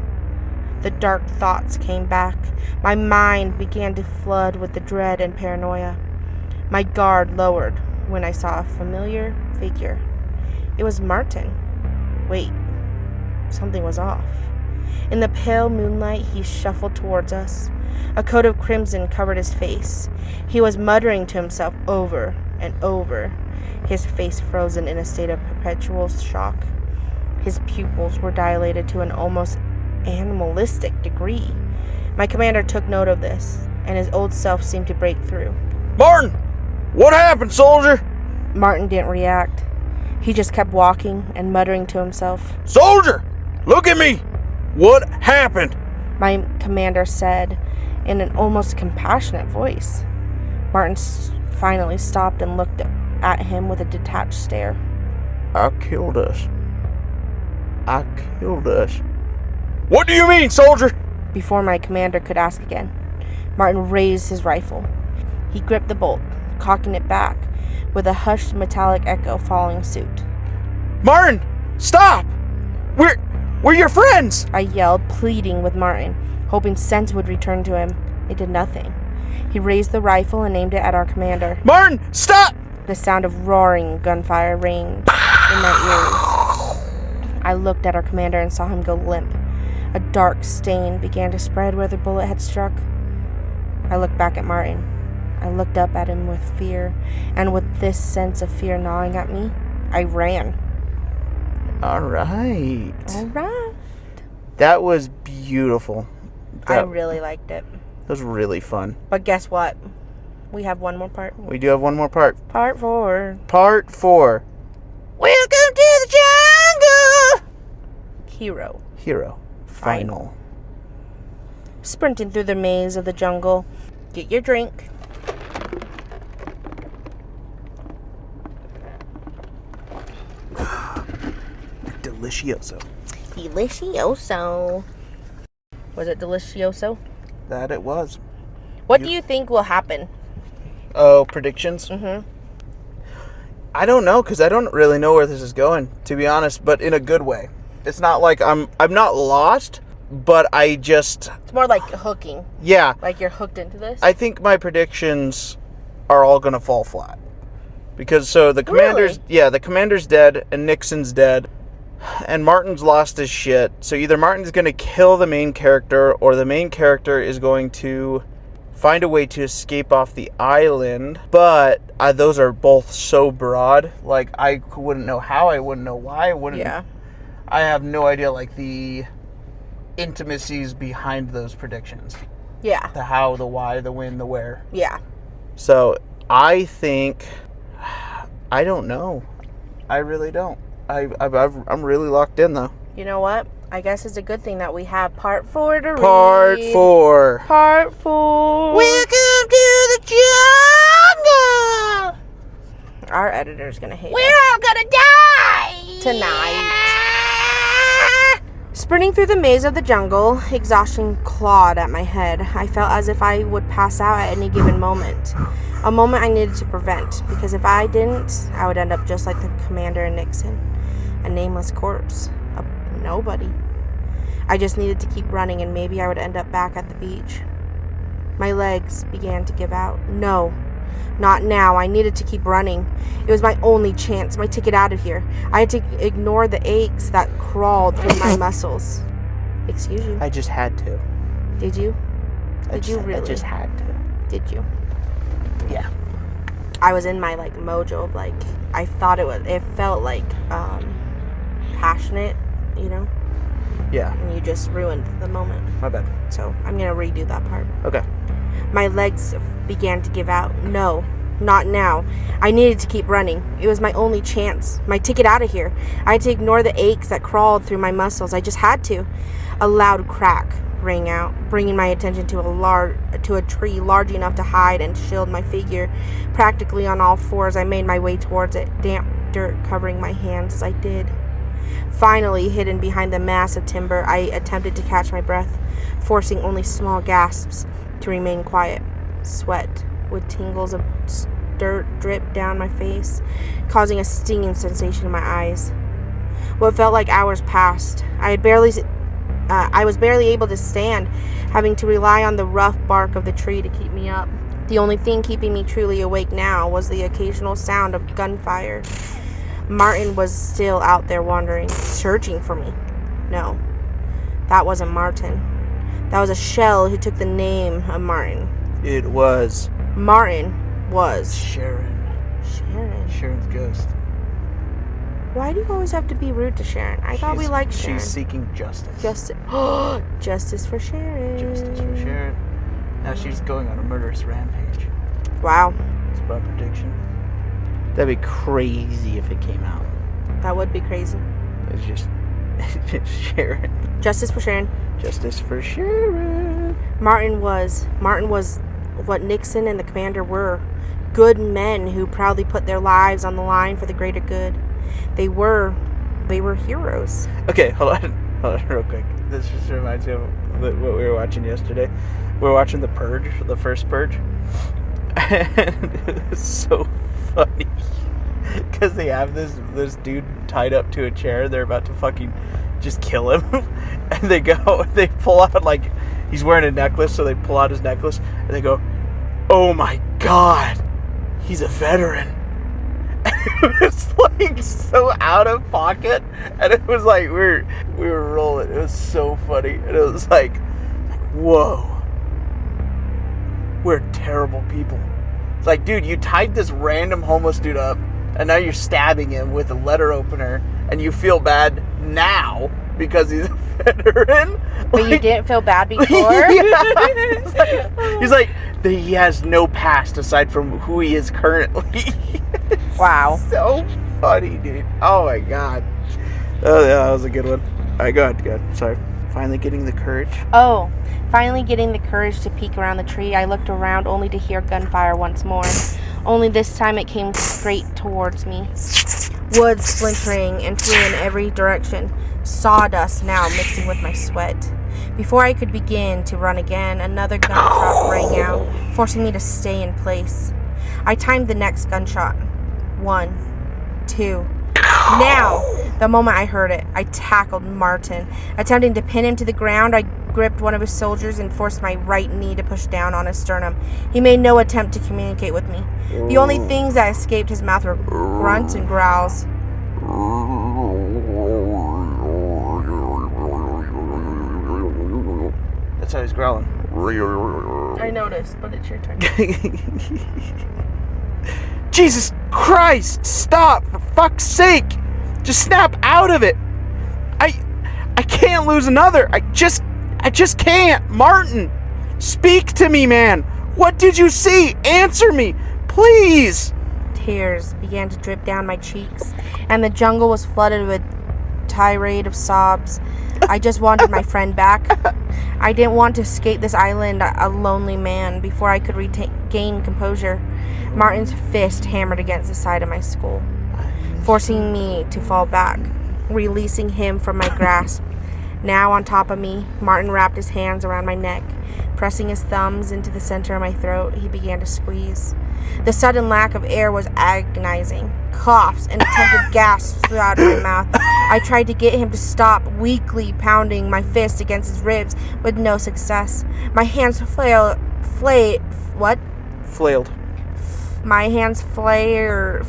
The dark thoughts came back. My mind began to flood with the dread and paranoia. My guard lowered when I saw a familiar figure. It was Martin. Wait, something was off. In the pale moonlight, he shuffled towards us. A coat of crimson covered his face. He was muttering to himself over and over, his face frozen in a state of perpetual shock. His pupils were dilated to an almost animalistic degree. My commander took note of this, and his old self seemed to break through. Martin! What happened, soldier? Martin didn't react. He just kept walking and muttering to himself. Soldier! Look at me! What happened? My commander said in an almost compassionate voice. Martin finally stopped and looked at him with a detached stare. I killed us. I killed us. What do you mean, soldier? Before my commander could ask again, Martin raised his rifle. He gripped the bolt, cocking it back, with a hushed metallic echo following suit. Martin, stop! We're your friends! I yelled, pleading with Martin, hoping sense would return to him. It did nothing. He raised the rifle and aimed it at our commander. Martin, stop! The sound of roaring gunfire rang in my ears. I looked at our commander and saw him go limp. A dark stain began to spread where the bullet had struck. I looked back at Martin. I looked up at him with fear, and with this sense of fear gnawing at me, I ran. All right. All right. That was beautiful. I really liked it. That was really fun. But guess what? We have one more part. We do have one more part. Part 4. Part 4. Welcome to the jungle! Hero. Final. Sprinting through the maze of the jungle. Get your drink. Delicioso. Delicioso. Was it delicioso? That it was. What do you think will happen? Oh, predictions? Mm-hmm. I don't know, because I don't really know where this is going, to be honest, but in a good way. It's not like I'm not lost, but I just... It's more like hooking. Yeah. Like you're hooked into this? I think my predictions are all going to fall flat. Because, so the commander's... Really? Yeah, the commander's dead, and Nixon's dead, and Martin's lost his shit. So either Martin's going to kill the main character, or the main character is going to find a way to escape off the island. But those are both so broad. Like, I wouldn't know how, I wouldn't know why, I wouldn't... Yeah. I have no idea, like, the intimacies behind those predictions. Yeah. The how, the why, the when, the where. Yeah. So, I think... I don't know. I really don't. I'm really locked in, though. You know what? I guess it's a good thing that we have part 4 to read. Part 4. Part 4. Welcome to the jungle! Our editor's gonna hate We're us all gonna die! tonight. Sprinting through the maze of the jungle, exhaustion clawed at my head. I felt as if I would pass out at any given moment. A moment I needed to prevent, because if I didn't, I would end up just like the commander and Nixon. A nameless corpse. A nobody. I just needed to keep running, and maybe I would end up back at the beach. My legs began to give out. No, not now. I needed to keep running. It was my only chance, my ticket out of here. I had to ignore the aches that crawled through my muscles. Excuse you. I just had to. Did you? Did you really? I just had to. Did you? Yeah. I was in my, like, mojo of, like, I thought it felt like, passionate, you know? Yeah. And you just ruined the moment. My bad. So, I'm gonna redo that part. Okay. My legs began to give out. No, not now. I needed to keep running. It was my only chance. My ticket out of here. I had to ignore the aches that crawled through my muscles. I just had to. A loud crack rang out, bringing my attention to a tree large enough to hide and shield my figure. Practically on all fours, I made my way towards it, damp dirt covering my hands as I did. Finally, hidden behind the mass of timber, I attempted to catch my breath, forcing only small gasps to remain quiet. Sweat with tingles of dirt dripped down my face, causing a stinging sensation in my eyes. What felt like hours passed. I was barely able to stand, having to rely on the rough bark of the tree to keep me up. The only thing keeping me truly awake now was the occasional sound of gunfire. Martin was still out there wandering, searching for me. No, that wasn't Martin. That was a shell who took the name of Martin. It was... Martin was... Sharon. Sharon's ghost. Why do you always have to be rude to Sharon? I thought we liked Sharon. She's seeking justice. Justice for Sharon. Justice for Sharon. Now she's going on a murderous rampage. Wow. It's my prediction. That'd be crazy if it came out. That would be crazy. It's just Sharon. Justice for Sharon. Justice for Sharon. Martin was what Nixon and the commander were. Good men who proudly put their lives on the line for the greater good. They were heroes. Okay, hold on real quick. This just reminds me of what we were watching yesterday. We were watching The Purge, the first Purge. And it was so funny. Because they have this dude tied up to a chair. They're about to fucking just kill him. And they pull out, like, he's wearing a necklace, so they pull out his necklace. And they go, oh my God, he's a veteran. And it was, like, so out of pocket. And it was like, we were rolling. It was so funny. And it was like, whoa. We're terrible people. It's like, dude, you tied this random homeless dude up, and now you're stabbing him with a letter opener, and you feel bad now because he's a veteran. But you didn't feel bad before? He's like, he has no past aside from who he is currently. Wow. So funny, dude. Oh my God. Oh, yeah, that was a good one. All right, go ahead. Sorry. Finally getting the courage. Oh, finally getting the courage to peek around the tree, I looked around only to hear gunfire once more. Only this time it came straight towards me. Wood splintering and flew in every direction. Sawdust now mixing with my sweat. Before I could begin to run again, another gunshot rang out, forcing me to stay in place. I timed the next gunshot. 1, 2. Now, the moment I heard it, I tackled Martin. Attempting to pin him to the ground, I gripped one of his soldiers and forced my right knee to push down on his sternum. He made no attempt to communicate with me. The only things that escaped his mouth were grunts and growls. That's how he's growling. I noticed, but it's your turn. Jesus Christ! Stop! For fuck's sake! Just snap out of it! I can't lose another! I just can't! Martin! Speak to me, man! What did you see? Answer me! Please! Tears began to drip down my cheeks, and the jungle was flooded with tirade of sobs. I just wanted my friend back. I didn't want to escape this island a lonely man before I could regain composure. Martin's fist hammered against the side of my skull, forcing me to fall back, releasing him from my grasp. Now on top of me, Martin wrapped his hands around my neck. Pressing his thumbs into the center of my throat, he began to squeeze. The sudden lack of air was agonizing. Coughs and attempted gasps flew out of my mouth. I tried to get him to stop, weakly pounding my fist against his ribs, with no success. My hands flailed. My hands flailed.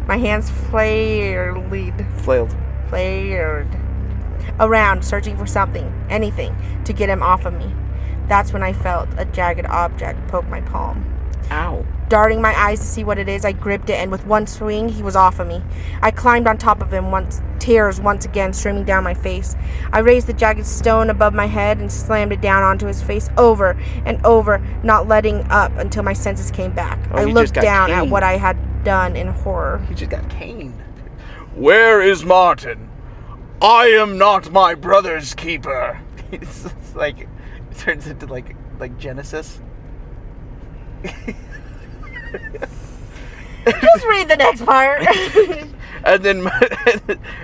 My hands flailed around, searching for something, anything, to get him off of me. That's when I felt a jagged object poke my palm. Ow. Darting my eyes to see what it is, I gripped it, and with one swing, he was off of me. I climbed on top of him, tears once again streaming down my face. I raised the jagged stone above my head and slammed it down onto his face over and over, not letting up until my senses came back. I looked down at what I had done in horror. He just got caned. Where is Martin? I am not my brother's keeper. It's like, it turns into like Genesis. Just read the next part.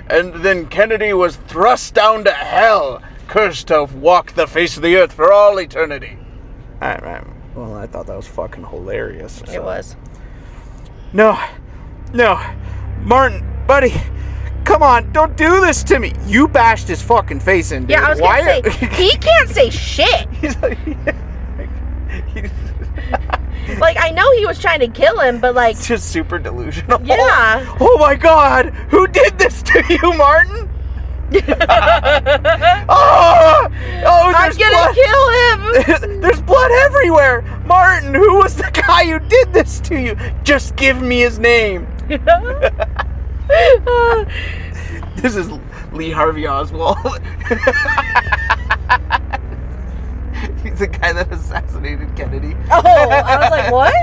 and then Kennedy was thrust down to hell, cursed to walk the face of the earth for all eternity. All right. Well, I thought that was fucking hilarious. So. It was. No, Martin, buddy, come on, don't do this to me. You bashed his fucking face in, dude. Yeah, I was gonna say, he can't say shit. Like, I know he was trying to kill him, but like... It's just super delusional. Yeah. Oh my God, who did this to you, Martin? Oh, I'm gonna kill him. There's blood everywhere. Martin, who was the guy who did this to you? Just give me his name. This is Lee Harvey Oswald. He's the guy that assassinated Kennedy. Oh, I was like, what?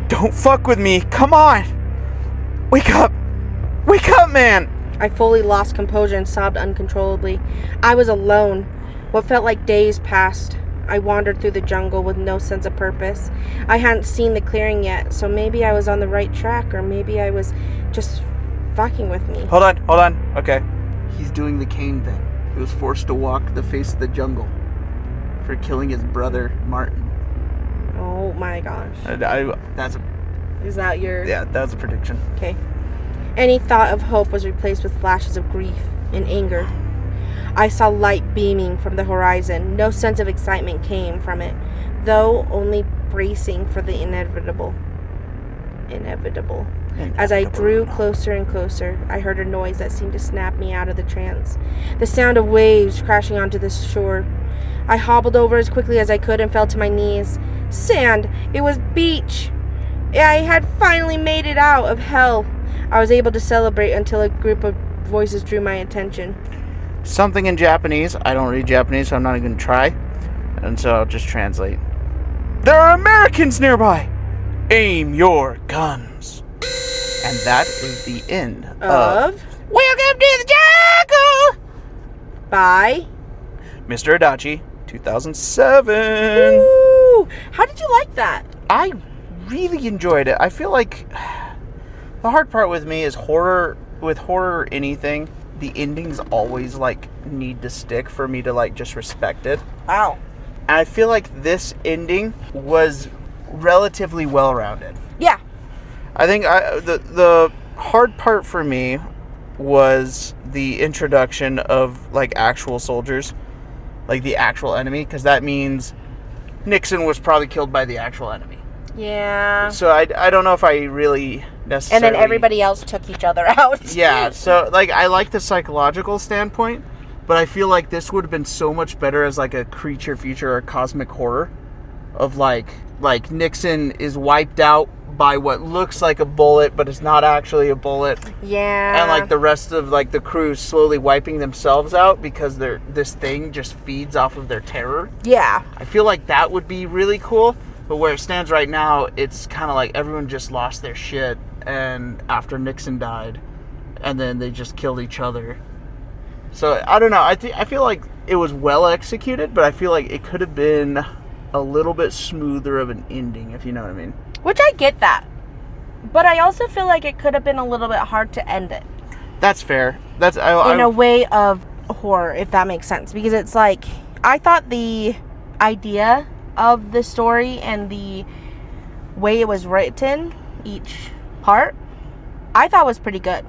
Don't fuck with me. Come on. Wake up, man. I fully lost composure and sobbed uncontrollably. I was alone. What felt like days passed. I wandered through the jungle with no sense of purpose. I hadn't seen the clearing yet, so maybe I was on the right track, or maybe I was just fucking with me. Hold on. Okay. He's doing the Cain thing. He was forced to walk the face of the jungle for killing his brother, Martin. Oh my gosh. That's a... Is that your... Yeah, that was a prediction. Okay. Any thought of hope was replaced with flashes of grief and anger. I saw light beaming from the horizon. No sense of excitement came from it, though only bracing for the inevitable. As I drew closer and closer, I heard a noise that seemed to snap me out of the trance. The sound of waves crashing onto the shore. I hobbled over as quickly as I could and fell to my knees. Sand! It was beach! I had finally made it out of hell. I was able to celebrate until a group of voices drew my attention. Something in Japanese. I don't read Japanese, so I'm not even going to try. And so I'll just translate. There are Americans nearby! Aim your guns. And that is the end of Welcome to the jungle! By Mr. Adachi, 2007. Woo! How did you like that? I really enjoyed it. I feel like the hard part with me is horror. With horror or anything, the endings always like need to stick for me to like just respect it. Wow. And I feel like this ending was relatively well-rounded. Yeah. I think the hard part for me was the introduction of like actual soldiers, like the actual enemy, because that means Nixon was probably killed by the actual enemy. Yeah. So I don't know if I really necessarily... And then everybody else took each other out. Yeah, so like I like the psychological standpoint, but I feel like this would have been so much better as like a creature feature or cosmic horror of like Nixon is wiped out by what looks like a bullet, but it's not actually a bullet. Yeah. And like the rest of like the crew slowly wiping themselves out because this thing just feeds off of their terror. Yeah. I feel like that would be really cool. But where it stands right now, it's kind of like everyone just lost their shit, and after Nixon died, and then they just killed each other. So I don't know. I feel like it was well executed, but I feel like it could have been a little bit smoother of an ending, if you know what I mean. Which I get that, but I also feel like it could have been a little bit hard to end it. That's fair. That's in a way of horror, if that makes sense, because it's like I thought the idea of the story and the way it was written, each part, I thought was pretty good.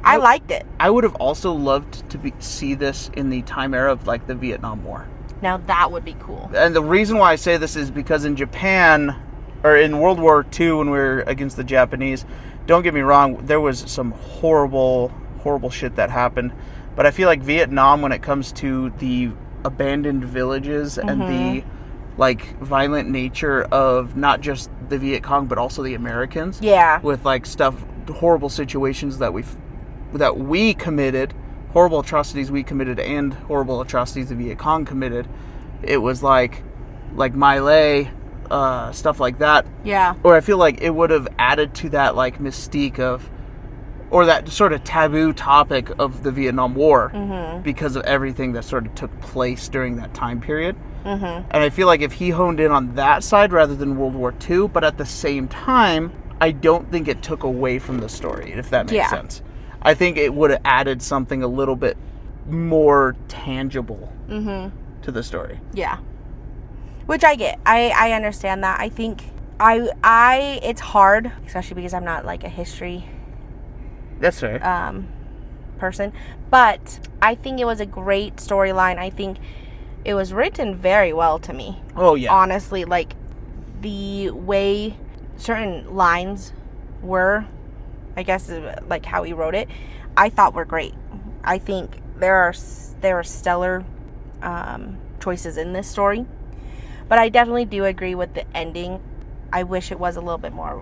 I liked it. I would have also loved to see this in the time era of like the Vietnam War. Now that would be cool. And the reason why I say this is because in Japan, or in World War II when we were against the Japanese, don't get me wrong, there was some horrible shit that happened. But I feel like Vietnam, when it comes to the abandoned villages and the like violent nature of not just the Viet Cong but also the Americans. Yeah. With like horrible situations that we committed, horrible atrocities we committed and horrible atrocities the Viet Cong committed. It was like My Lai, stuff like that. Yeah. Or I feel like it would have added to that like mystique of, or that sort of taboo topic of the Vietnam War because of everything that sort of took place during that time period. And I feel like if he honed in on that side rather than World War II, but at the same time, I don't think it took away from the story, if that makes sense. I think it would have added something a little bit more tangible to the story. Yeah. Which I get. I understand that. I think it's hard, especially because I'm not like a history That's fair. person. But I think it was a great storyline. I think it was written very well to me. Oh, yeah. Honestly, like the way certain lines were, I guess, like how he wrote it, I thought were great. I think there are stellar choices in this story. But I definitely do agree with the ending. I wish it was a little bit more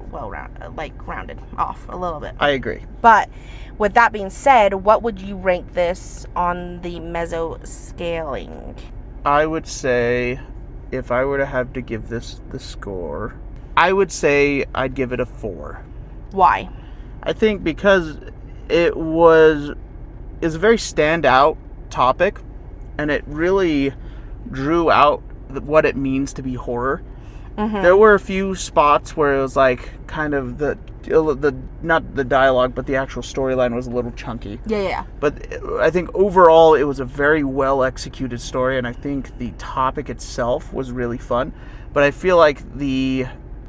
rounded off a little bit. I agree. But with that being said, what would you rank this on the mesoscaling? I would say, if I were to have to give this the score, I would say I'd give it a 4. Why? I think because it was is a very standout topic, and it really drew out what it means to be horror. There were a few spots where it was like kind of the not the dialogue, but the actual storyline was a little chunky. Yeah. But I think overall it was a very well executed story, and I think the topic itself was really fun. But I feel like the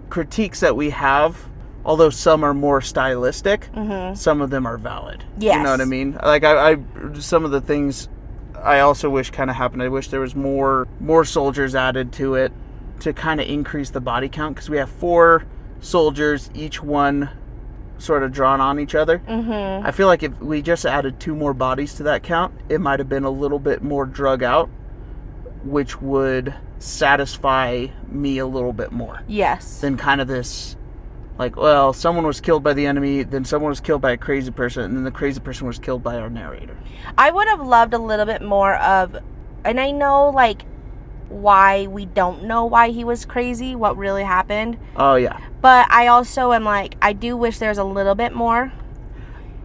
critiques that we have, although some are more stylistic, some of them are valid. Yes. You know what I mean? Like I some of the things I also wish kind of happened. I wish there was more soldiers added to it to kind of increase the body count, because we have 4 soldiers, each one sort of drawn on each other. I feel like if we just added 2 more bodies to that count, it might have been a little bit more drug out, which would satisfy me a little bit more. Yes. Than kind of this, like, well, someone was killed by the enemy, then someone was killed by a crazy person, and then the crazy person was killed by our narrator. I would have loved a little bit more of, and I know, like, why we don't know why he was crazy, what really happened. Oh, yeah. But I also am like, I do wish there's a little bit more.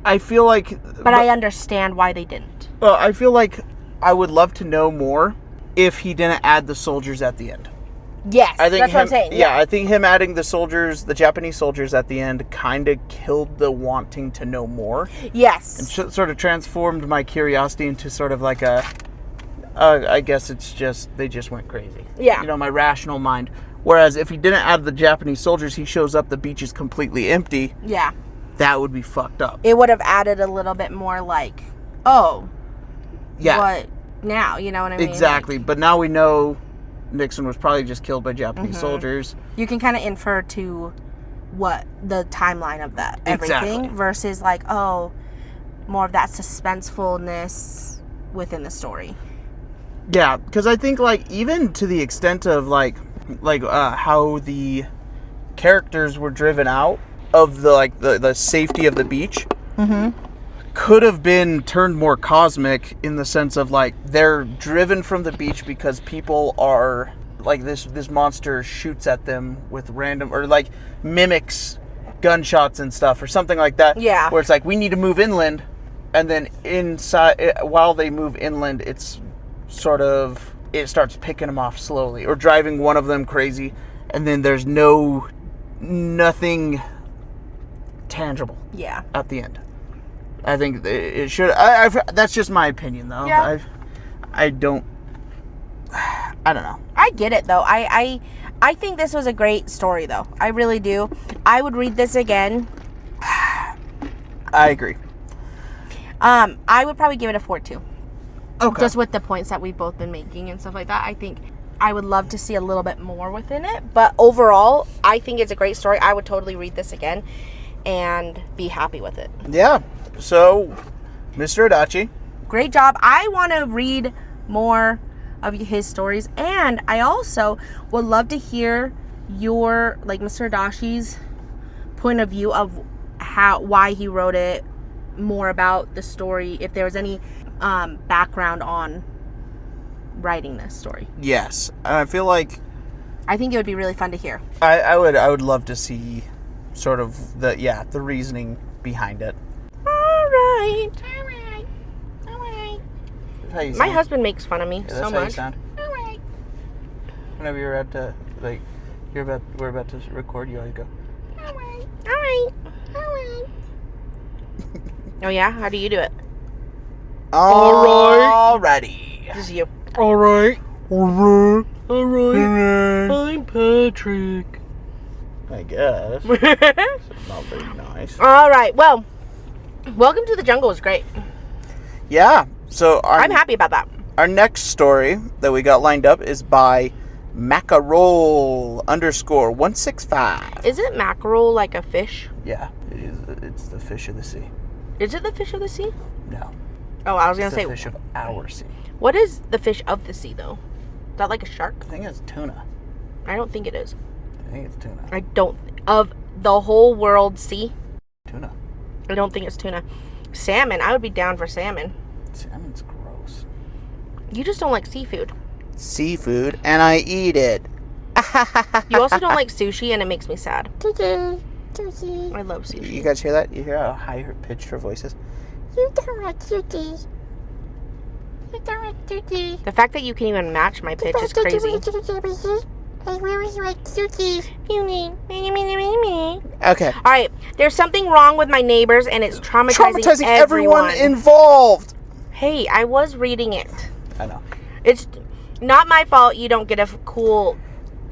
I feel like... But I understand why they didn't. Well, I feel like I would love to know more if he didn't add the soldiers at the end. Yes, I think that's what I'm saying. Yeah, I think him adding the soldiers, the Japanese soldiers at the end, kind of killed the wanting to know more. Yes. And sort of transformed my curiosity into sort of like a... I guess it's just, they just went crazy. Yeah. You know, my rational mind. Whereas if he didn't add the Japanese soldiers, he shows up, the beach is completely empty. Yeah. That would be fucked up. It would have added a little bit more like, oh, yeah. What now? You know what I mean? Exactly. Like, but now we know Nixon was probably just killed by Japanese soldiers. You can kind of infer to what the timeline of that, everything, Exactly. versus like, oh, more of that suspensefulness within the story. Yeah, because I think, like, even to the extent of, like how the characters were driven out of the safety of the beach could have been turned more cosmic, in the sense of, like, they're driven from the beach because people are, like, this monster shoots at them with random, or, like, mimics gunshots and stuff, or something like that. Yeah. Where it's like, we need to move inland, and then inside, while they move inland, it's sort of, it starts picking them off slowly, or driving one of them crazy, and then there's nothing tangible at the end. I think it should, that's just my opinion, though. Yeah. I don't know. I get it, though. I think this was a great story, though. I really do. I would read this again. I agree. I would probably give it a 4.2. Okay. Just with the points that we've both been making and stuff like that. I think I would love to see a little bit more within it. But overall, I think it's a great story. I would totally read this again and be happy with it. Yeah. So, Mr. Adachi. Great job. I want to read more of his stories. And I also would love to hear your, like, Mr. Adachi's point of view of why he wrote it, more about the story, if there was any background on writing this story. Yes. I feel like I think it would be really fun to hear. I would love to see sort of the reasoning behind it. All right. That's how you My sound. husband makes fun of me Yeah, that's so how you much. sound. Whenever you're at we're about to record, you always go. All right. Oh yeah? How do you do it? Alrighty. This is you. Alright. Alright. I'm Patrick. I guess. Not very nice. All right. Well, Welcome to the Jungle was great. Yeah. So I'm happy about that. Our next story that we got lined up is by Macaroll_165. Is it mackerel like a fish? Yeah, it is. It's the fish of the sea. Is it the fish of the sea? No. Oh, I was going It's to the say, fish of our sea. what is the fish of the sea, though? Is that like a shark? I think it's tuna. I don't think it is. I think it's tuna. I don't. Of the whole world sea, Tuna. I don't think it's tuna. Salmon. I would be down for salmon. Salmon's gross. You just don't like seafood. Seafood, and I eat it. You also don't like sushi, and it makes me sad. I love sushi. You guys hear that? You hear how high pitched her voice is? You don't want cuties. You don't want cuties. The fact that you can even match my pitch is crazy. I really like cuties. Okay. All right, there's something wrong with my neighbors, and it's Traumatizing everyone. everyone involved. Hey, I was reading it. I know. It's not my fault you don't get a cool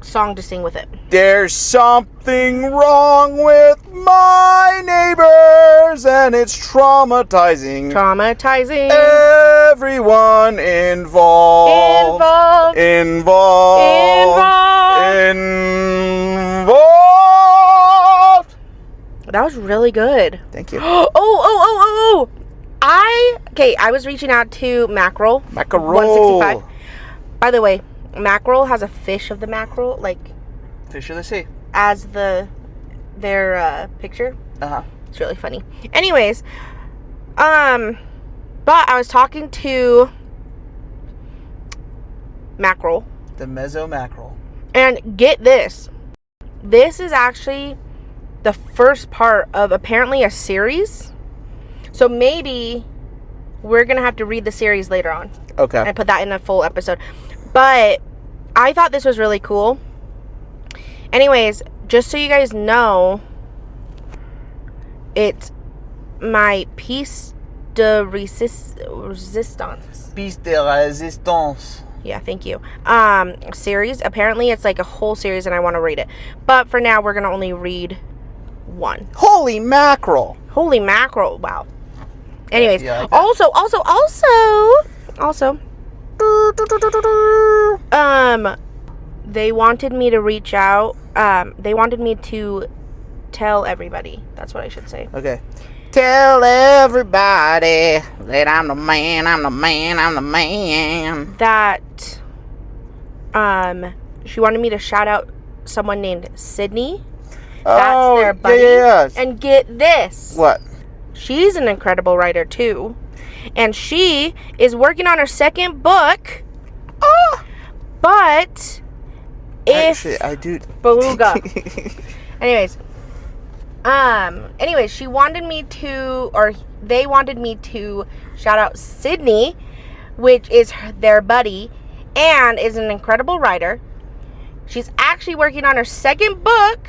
song to sing with it. There's something wrong with my neighbors, and it's traumatizing Traumatizing everyone involved. Involved. That was really good. Thank you. Oh. I was reaching out to Mackerel. Mackerel. 165. By the way, Mackerel has a fish of the mackerel, like, Fish of the sea. as their picture. Uh-huh. It's really funny. Anyways, but I was talking to Mackerel. The meso mackerel. And get this. This is actually the first part of apparently a series. So maybe we're going to have to read the series later on. Okay. And put that in a full episode. But I thought this was really cool. Anyways, just so you guys know, it's my piece de resistance. Piece de résistance. Yeah, thank you. Series. Apparently, it's like a whole series, and I want to read it. But for now, we're gonna only read one. Holy mackerel. Holy mackerel! Wow. Anyways, Yeah, I like that. also. They wanted me to reach out. They wanted me to tell everybody. That's what I should say. Okay. Tell everybody that I'm the man, I'm the man, I'm the man. That she wanted me to shout out someone named Sydney. That's their buddy. Yeah. And get this. What? She's an incredible writer too. And she is working on her second book. But if Actually, I do. Beluga. Anyways, she wanted me to, or they wanted me to shout out Sydney, which is their buddy, and is an incredible writer. She's actually working on her second book,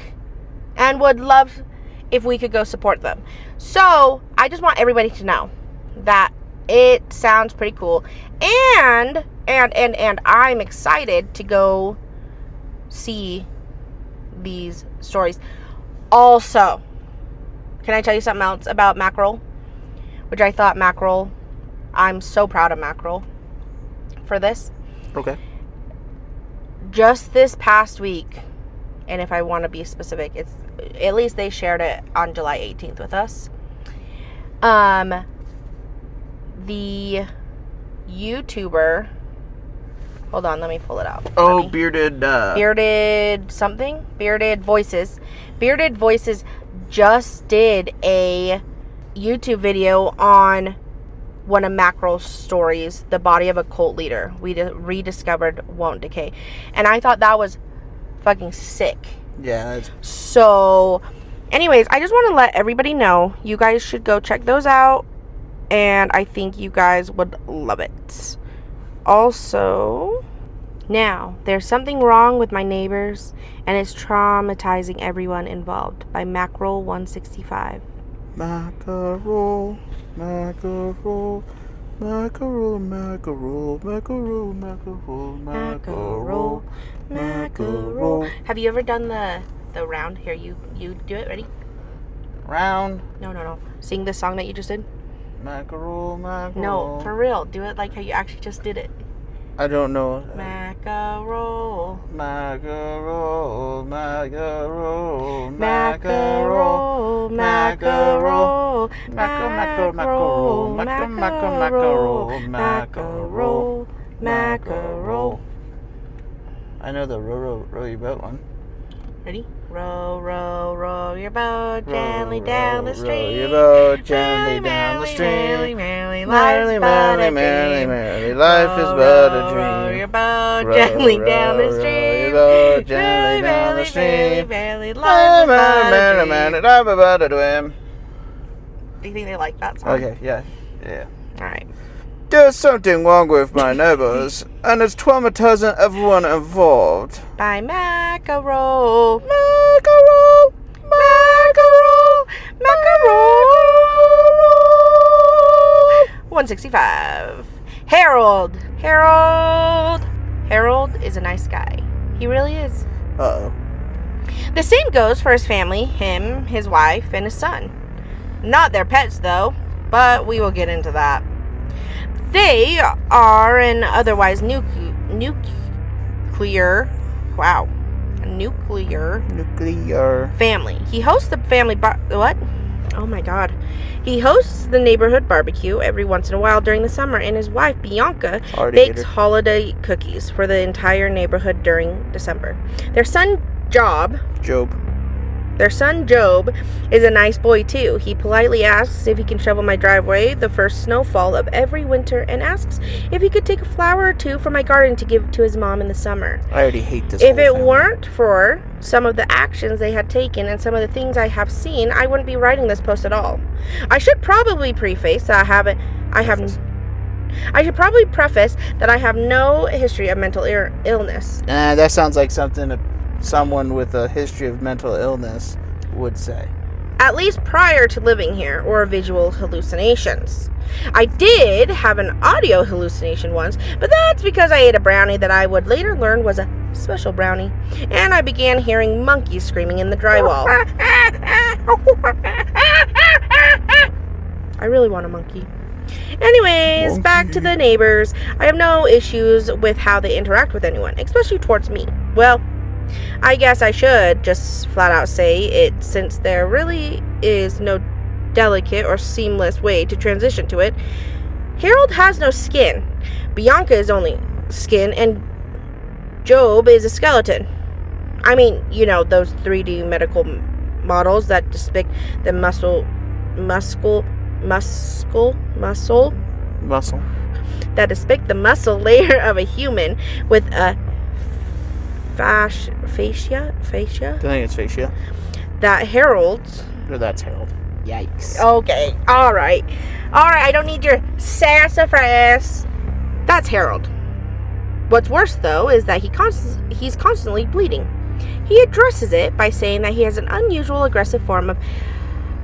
and would love if we could go support them. So, I just want everybody to know that it sounds pretty cool. And I'm excited to go see these stories. Also, can I tell you something else about Mackerel? Which I thought Mackerel, I'm so proud of Mackerel for this. Okay. Just this past week, and if I want to be specific, it's at least they shared it on July 18th with us. The YouTuber, hold on, let me pull it out. Oh, Bearded Voices just did a YouTube video on one of Mackerel's stories, The Body of a Cult Leader We Rediscovered Won't Decay. And I thought that was fucking sick. Yeah, that's... So, anyways, I just want to let everybody know you guys should go check those out. And I think you guys would love it. Also, now, there's something wrong with my neighbors, and it's traumatizing everyone involved, by Mackerel 165. Mackerel, mackerel, mackerel, mackerel, mackerel, mackerel, mackerel, mackerel. Have you ever done the round? Here, you do it. Ready? Round. No. Sing the song that you just did. Mackerel, mackerel. No, for real. Do it like how you actually just did it. I don't know. Mackerel. Mackerel, mackerel, Mackerel, mackerel, mackerel, mackerel, mackerel. I know the row your boat one. Ready? Row, row, row your boat gently down the stream. Row your boat gently down the stream. Merrily, Merrily, merrily, merrily, merrily, life is but a dream. Row your boat gently down the stream. Row your boat gently down the stream. Merrily, life is but a dream. Life is but a dream. Do you think they like that song? Okay, yeah. Yeah. Alright. There's something wrong with my neighbors, and it's traumatizing everyone involved. By Macaroni. Macaroni! Macaroni! 165. Harold is a nice guy. He really is. Uh-oh. The same goes for his family, him, his wife, and his son. Not their pets, though, but we will get into that. They are an otherwise nuclear family. He hosts the family He hosts the neighborhood barbecue every once in a while during the summer, and his wife, Bianca, bakes holiday cookies for the entire neighborhood during December. Their son, Job, is a nice boy, too. He politely asks if he can shovel my driveway the first snowfall of every winter and asks if he could take a flower or two from my garden to give to his mom in the summer. I already hate this. If it weren't for some of the actions they had taken and some of the things I have seen, I wouldn't be writing this post at all. I should probably preface that I have no history of mental illness. That sounds like something that someone with a history of mental illness would say. At least prior to living here, or visual hallucinations. I did have an audio hallucination once, but that's because I ate a brownie that I would later learn was a special brownie, and I began hearing monkeys screaming in the drywall. I really want a monkey. Anyways, back to the neighbors. I have no issues with how they interact with anyone, especially towards me. Well, I guess I should just flat out say it, since there really is no delicate or seamless way to transition to it. Harold has no skin. Bianca is only skin, and Job is a skeleton. I mean, you know, those 3D medical models that depict the muscle that depict the muscle layer of a human with a fascia? I think it's fascia. That Harold's. Or that's Harold. Yikes. Okay. Alright, I don't need your sassafras. That's Harold. What's worse, though, is that he's constantly bleeding. He addresses it by saying that he has an unusual aggressive form of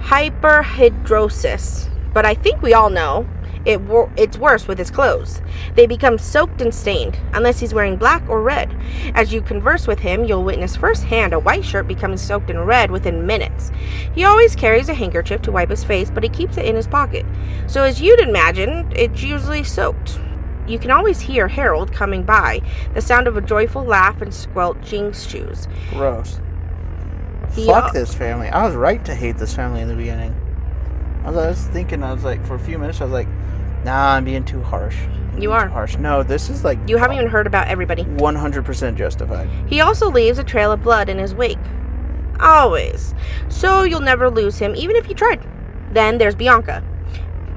hyperhidrosis. But I think we all know it's worse with his clothes. They become soaked and stained, unless he's wearing black or red. As you converse with him, you'll witness firsthand a white shirt becoming soaked in red within minutes. He always carries a handkerchief to wipe his face, but he keeps it in his pocket. So as you'd imagine, it's usually soaked. You can always hear Harold coming by, the sound of a joyful laugh and squelching shoes. Gross. Fuck this family. I was right to hate this family in the beginning. I was thinking, for a few minutes, I was like, nah, I'm being too harsh. You are. Too harsh. No, this is like... You haven't even heard about everybody. 100% justified. He also leaves a trail of blood in his wake. Always. So you'll never lose him, even if you tried. Then there's Bianca.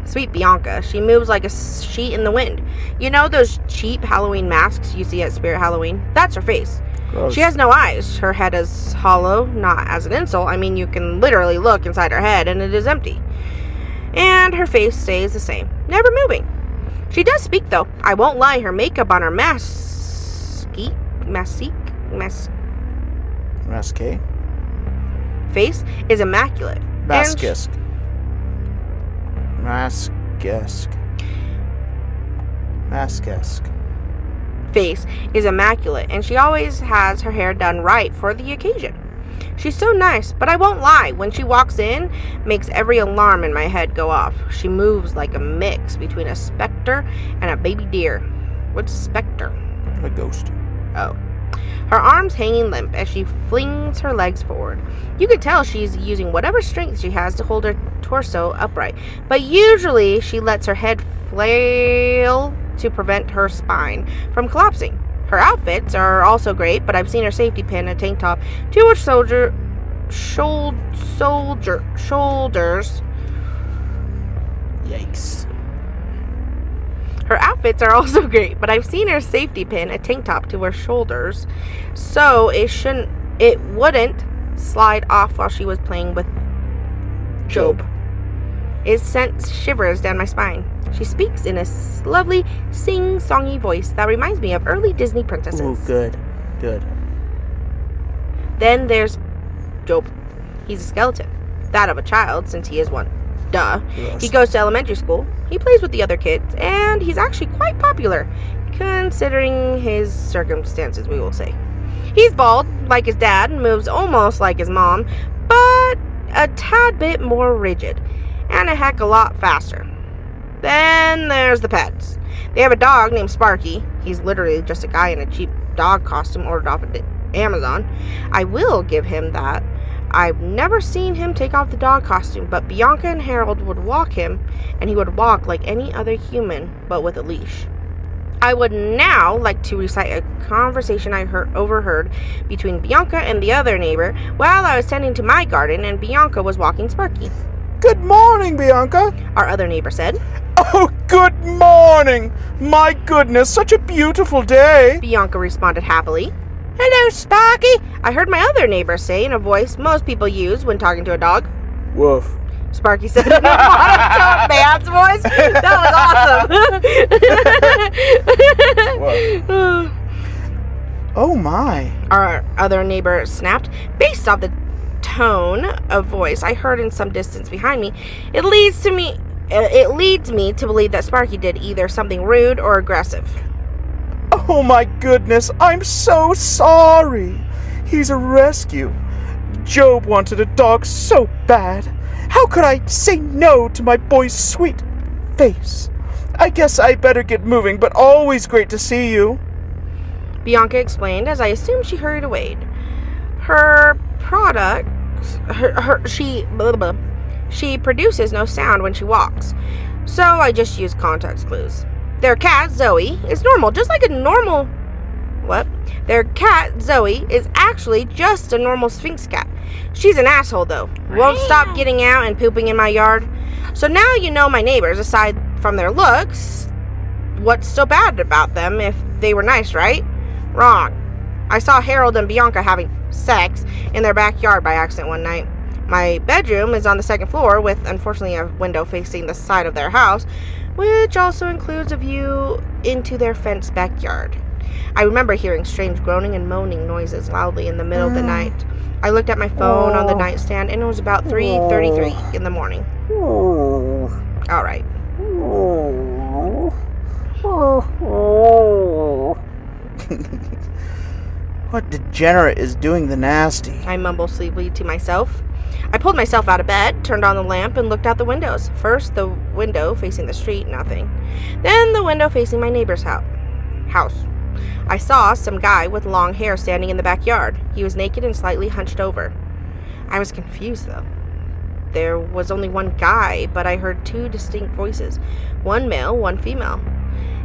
Sweet Bianca. She moves like a sheet in the wind. You know those cheap Halloween masks you see at Spirit Halloween? That's her face. Gross. She has no eyes. Her head is hollow, not as an insult. I mean, you can literally look inside her head and it is empty. And her face stays the same, never moving. She does speak, though. I won't lie, her makeup on her face is immaculate. Face is immaculate, and she always has her hair done right for the occasion. She's so nice, but I won't lie, when she walks in, makes every alarm in my head go off. She moves like a mix between a specter and a baby deer. What's a specter? A ghost. Oh. Her arms hanging limp as she flings her legs forward. You could tell she's using whatever strength she has to hold her torso upright, but usually she lets her head flail to prevent her spine from collapsing. Her outfits are also great, but I've seen her safety pin a tank top to her shoulders. Yikes. Her outfits are also great, but I've seen her safety pin a tank top to her shoulders, so it wouldn't slide off while she was playing with Job. It sent shivers down my spine. She speaks in a lovely, sing-songy voice that reminds me of early Disney princesses. Ooh, good. Then there's Job. He's a skeleton. That of a child, since he is one. Duh. Yes. He goes to elementary school. He plays with the other kids, and he's actually quite popular, considering his circumstances, we will say. He's bald, like his dad, and moves almost like his mom, but a tad bit more rigid, and a heck a lot faster. Then there's the pets. They have a dog named Sparky. He's literally just a guy in a cheap dog costume ordered off of Amazon. I will give him that. I've never seen him take off the dog costume, but Bianca and Harold would walk him, and he would walk like any other human, but with a leash. I would now like to recite a conversation I overheard between Bianca and the other neighbor while I was tending to my garden and Bianca was walking Sparky. Good morning, Bianca. Our other neighbor said. Oh, good morning. My goodness, such a beautiful day. Bianca responded happily. Hello, Sparky. I heard my other neighbor say in a voice most people use when talking to a dog. Woof. Sparky said in a monotone man's voice. That was awesome. Oh my. Our other neighbor snapped. Based off the tone of voice I heard in some distance behind me, it leads me to believe that Sparky did either something rude or aggressive. Oh my goodness, I'm so sorry. He's a rescue. Job wanted a dog so bad. How could I say no to my boy's sweet face? I guess I better get moving, but always great to see you. Bianca explained as I assumed she hurried away. Her products, she produces no sound when she walks, so I just use context clues. Their cat, Zoe, is normal, just like a normal... What? Their cat, Zoe, is actually just a normal Sphinx cat. She's an asshole, though. Won't stop getting out and pooping in my yard. So now you know my neighbors, aside from their looks. What's so bad about them if they were nice, right? Wrong. I saw Harold and Bianca having sex in their backyard by accident one night. My bedroom is on the second floor with, unfortunately, a window facing the side of their house, which also includes a view into their fenced backyard. I remember hearing strange groaning and moaning noises loudly in the middle of the night. I looked at my phone on the nightstand, and it was about 3:33 in the morning. All right. What degenerate is doing the nasty? I mumbled sleepily to myself. I pulled myself out of bed, turned on the lamp, and looked out the windows. First, the window facing the street, nothing. Then the window facing my neighbor's house. I saw some guy with long hair standing in the backyard. He was naked and slightly hunched over. I was confused, though. There was only one guy, but I heard two distinct voices. One male, one female.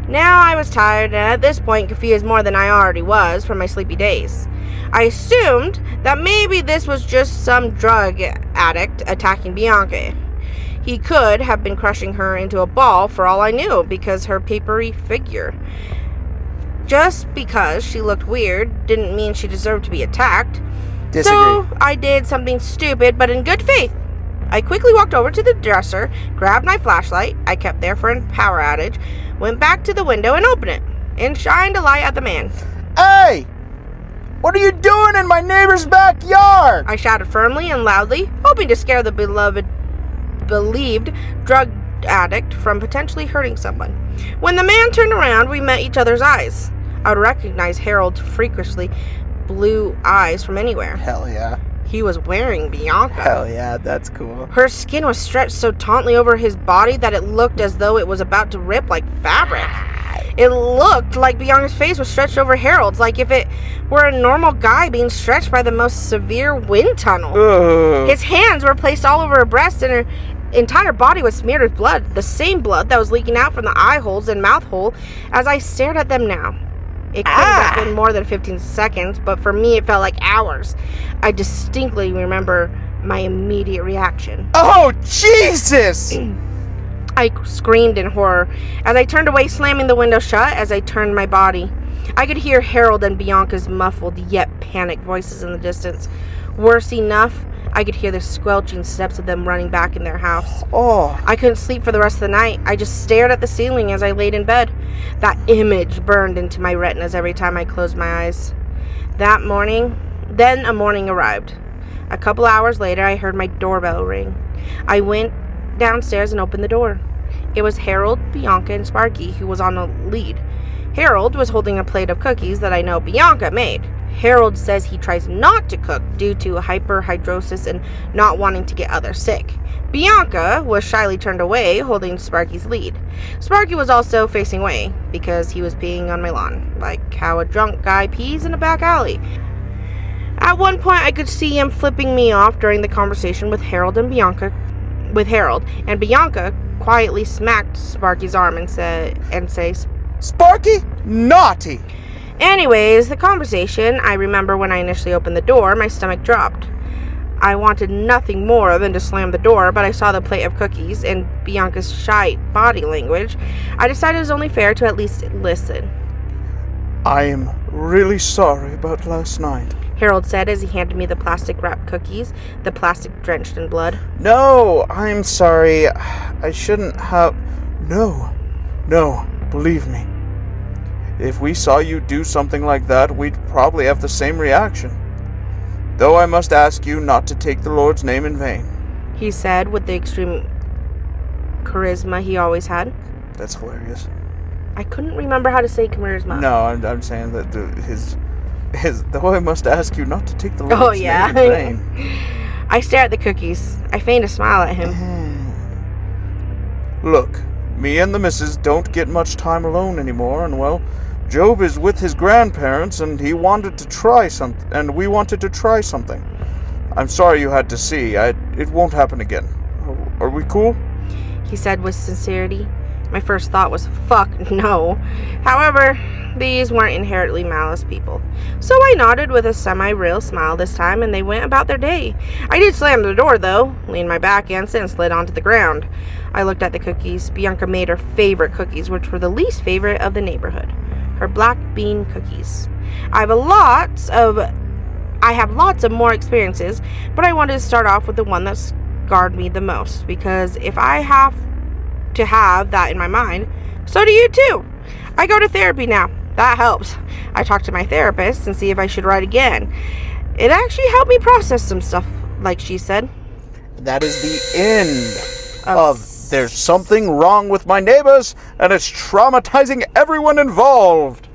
Now I was tired, and at this point confused more than I already was from my sleepy days. I assumed that maybe this was just some drug addict attacking Bianca. He could have been crushing her into a ball for all I knew, because her papery figure. Just because she looked weird didn't mean she deserved to be attacked. Disagree. So I did something stupid, but in good faith. I quickly walked over to the dresser, grabbed my flashlight I kept there for a power outage, went back to the window and opened it, and shined a light at the man. Hey! What are you doing in my neighbor's backyard? I shouted firmly and loudly, hoping to scare the believed drug addict from potentially hurting someone. When the man turned around, we met each other's eyes. I would recognize Harold's freakishly blue eyes from anywhere. Hell yeah. He was wearing Bianca. Hell yeah, that's cool. Her skin was stretched so tautly over his body that it looked as though it was about to rip like fabric. It looked like Bianca's face was stretched over Harold's, like if it were a normal guy being stretched by the most severe wind tunnel. Ugh. His hands were placed all over her breast, and her entire body was smeared with blood, the same blood that was leaking out from the eye holes and mouth hole as I stared at them now. It couldn't have been more than 15 seconds, but for me it felt like hours. I distinctly remember my immediate reaction. Oh, Jesus! I screamed in horror as I turned away, slamming the window shut as I turned my body. I could hear Harold and Bianca's muffled yet panicked voices in the distance. Worse enough, I could hear the squelching steps of them running back in their house. Oh. I couldn't sleep for the rest of the night. I just stared at the ceiling as I laid in bed. That image burned into my retinas every time I closed my eyes. Then a morning arrived. A couple hours later, I heard my doorbell ring. I went downstairs and opened the door. It was Harold, Bianca, and Sparky who was on the lead. Harold was holding a plate of cookies that I know Bianca made. Harold says he tries not to cook due to hyperhidrosis and not wanting to get others sick. Bianca was shyly turned away, holding Sparky's lead. Sparky was also facing away because he was peeing on my lawn, like how a drunk guy pees in a back alley. At one point, I could see him flipping me off during the conversation with Harold, and Bianca quietly smacked Sparky's arm and say, Sparky, naughty. Anyways, the conversation, I remember when I initially opened the door, my stomach dropped. I wanted nothing more than to slam the door, but I saw the plate of cookies and Bianca's shy body language. I decided it was only fair to at least listen. I am really sorry about last night. Harold said as he handed me the plastic-wrapped cookies, the plastic drenched in blood. No, I'm sorry. I shouldn't have... No, believe me. If we saw you do something like that, we'd probably have the same reaction. Though I must ask you not to take the Lord's name in vain. He said with the extreme charisma he always had. That's hilarious. I couldn't remember how to say charisma. No, I'm saying that his though I must ask you not to take the Lord's name in vain. I stare at the cookies. I feigned a smile at him. Look, me and the missus don't get much time alone anymore, and well, Job is with his grandparents, and we wanted to try something. I'm sorry you had to see. It won't happen again. Are we cool? He said with sincerity. My first thought was, fuck no. However, these weren't inherently malice people. So I nodded with a semi-real smile this time, and they went about their day. I did slam the door, though, leaned my back against it, and slid onto the ground. I looked at the cookies. Bianca made her favorite cookies, which were the least favorite of the neighborhood. Her black bean cookies. I have lots of more experiences, but I wanted to start off with the one that scarred me the most, because if I have to have that in my mind, so do you too. I go to therapy now. That helps. I talk to my therapist and see if I should write again. It actually helped me process some stuff, like she said. That is the end of There's Something Wrong with My Neighbors, and it's traumatizing everyone involved.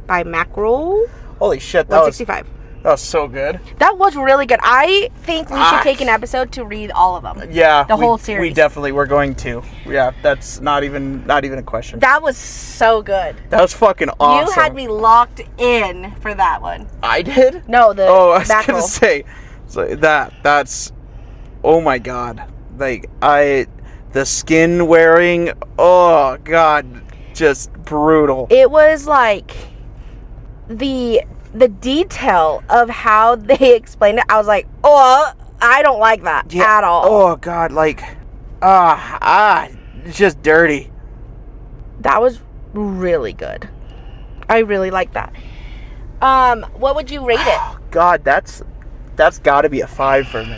By Mackerel. Holy shit, that 165. That was so good. That was really good. I think we should take an episode to read all of them. Yeah. The whole series. We definitely were going to. Yeah, that's not even a question. That was so good. That was fucking awesome. You had me locked in for that one. I did? No, I was going to say. So that's... Oh my god. Like, the skin wearing... Oh god. Just brutal. It was like... The detail of how they explained it, I was like, oh, I don't like that at all. Oh, God, like, it's just dirty. That was really good. I really like that. What would you rate it? Oh, God, that's got to be a 5 for me.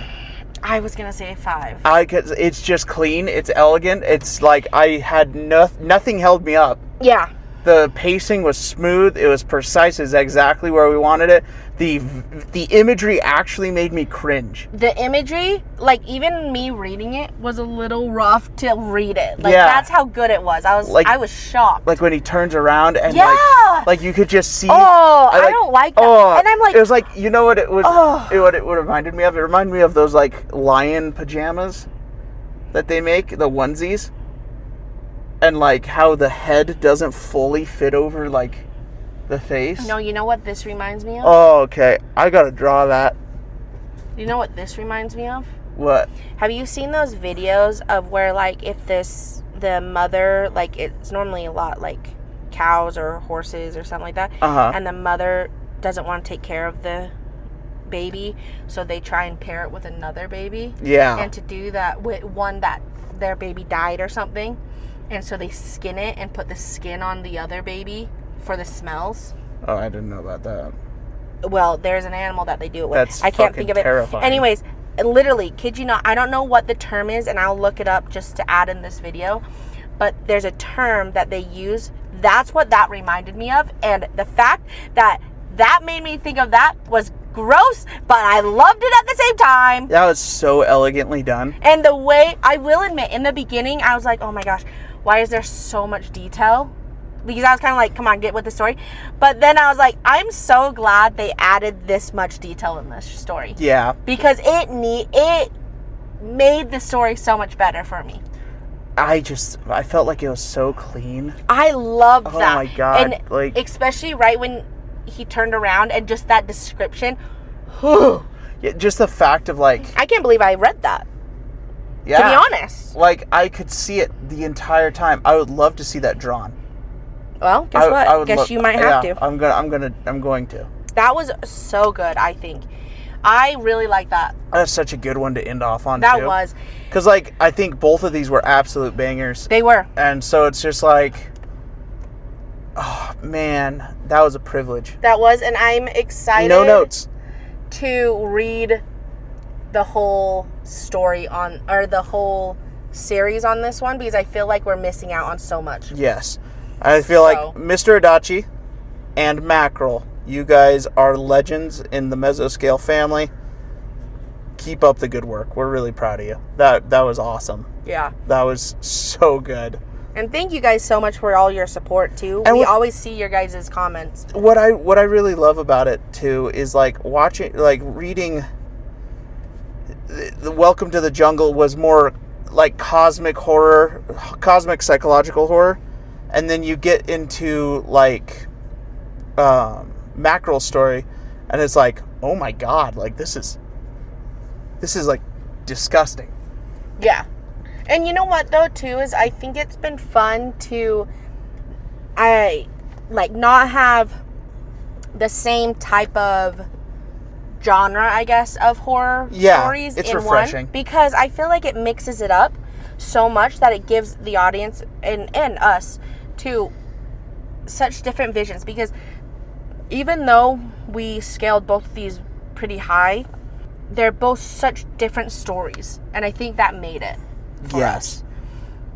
I was going to say a 5. It's just clean, it's elegant, it's like I had nothing held me up. Yeah. The pacing was smooth. It was precise. It was exactly where we wanted it. The imagery actually made me cringe. The imagery, like even me reading it, was a little rough to read it. Like that's how good it was. I was shocked. Like when he turns around and like you could just see. Oh, I don't like that. And I'm like, it was like, you know what it was? What it reminded me of? It reminded me of those like lion pajamas that they make, the onesies. And, like, how the head doesn't fully fit over, like, the face. No, you know what this reminds me of? Oh, okay. I gotta draw that. You know what this reminds me of? What? Have you seen those videos of where, like, if the mother, like, it's normally a lot, like, cows or horses or something like that. And the mother doesn't want to take care of the baby, so they try and pair it with another baby. Yeah. And to do that with one that their baby died or something. And so they skin it and put the skin on the other baby for the smells. Oh, I didn't know about that. Well, there's an animal that they do it with. That's I can't think of it. Terrifying. Anyways, literally, kid you not, I don't know what the term is, and I'll look it up just to add in this video, but there's a term that they use. That's what that reminded me of, and the fact that made me think of that was gross, but I loved it at the same time. That was so elegantly done. And the way, I will admit, in the beginning, I was like, oh my gosh, why is there so much detail? Because I was kind of like, come on, get with the story. But then I was like, I'm so glad they added this much detail in this story. Yeah. Because it made the story so much better for me. I felt like it was so clean. I loved that. Oh my God. And like, especially right when he turned around and just that description. yeah, just the fact of like, I can't believe I read that. yeah. To be honest. Like, I could see it the entire time. I would love to see that drawn. Well, guess what? I would Guess you might have to. I'm going to. That was so good, I think. I really like that. That's such a good one to end off on, That too. was. Because, like, I think both of these were absolute bangers. They were. And so it's just like, oh, man, that was a privilege. That was, and I'm excited. No notes. To read the whole story or the whole series on this one, because I feel like we're missing out on so much. Yes. I feel like Mr. Adachi and Mackerel, you guys are legends in the Mesoscale family. Keep up the good work. We're really proud of you. That was awesome. Yeah. That was so good. And thank you guys so much for all your support too. And we always see your guys' comments. What I really love about it too is like watching, like reading the Welcome to the Jungle was more like cosmic horror, cosmic psychological horror. And then you get into like Mackerel's story, and it's like, oh my God, like this is like disgusting. Yeah. And you know what though too is I think it's been fun to not have the same type of genre, I guess, of horror stories it's in refreshing. one, because I feel like it mixes it up so much that it gives the audience and us too such different visions, because even though we scaled both of these pretty high, they're both such different stories, and I think that made it for us.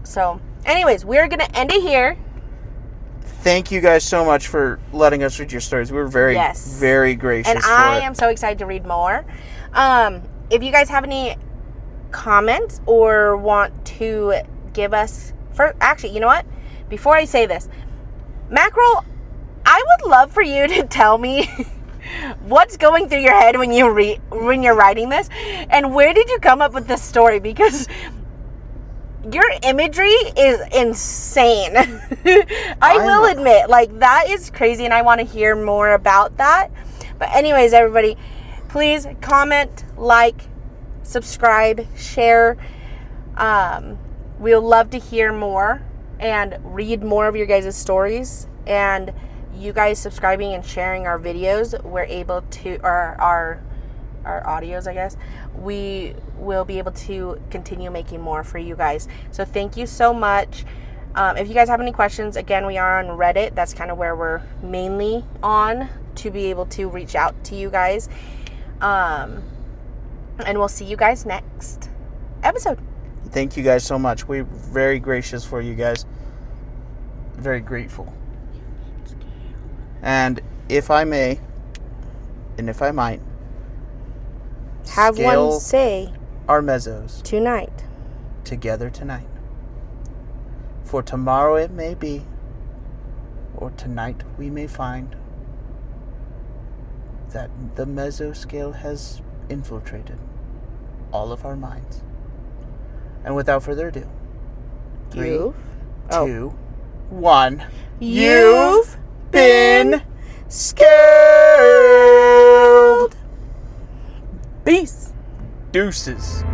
So anyways, we're gonna end it here. Thank you guys so much for letting us read your stories. We're very very gracious, and I am so excited to read more. If you guys have any comments or want to give us actually, you know what, before I say this, Mackerel, I would love for you to tell me what's going through your head when you're writing this, and where did you come up with this story, because your imagery is insane. I will admit, like, that is crazy, and I want to hear more about that. But anyways, everybody, please comment, like, subscribe, share. We'll love to hear more and read more of your guys' stories, and you guys subscribing and sharing our videos, we're able to, or our audios, I guess, we will be able to continue making more for you guys. So thank you so much. If you guys have any questions, again, we are on Reddit. That's kind of where we're mainly on, to be able to reach out to you guys. And we'll see you guys next episode. Thank you guys so much. We're very gracious for you guys. Very grateful. And if I may, and if I might, have one say our mesos tonight. Together tonight. For tomorrow it may be, or tonight we may find, that the mesoscale has infiltrated all of our minds. And without further ado, 3, 2, 1. You've been scaled. Peace. Deuces.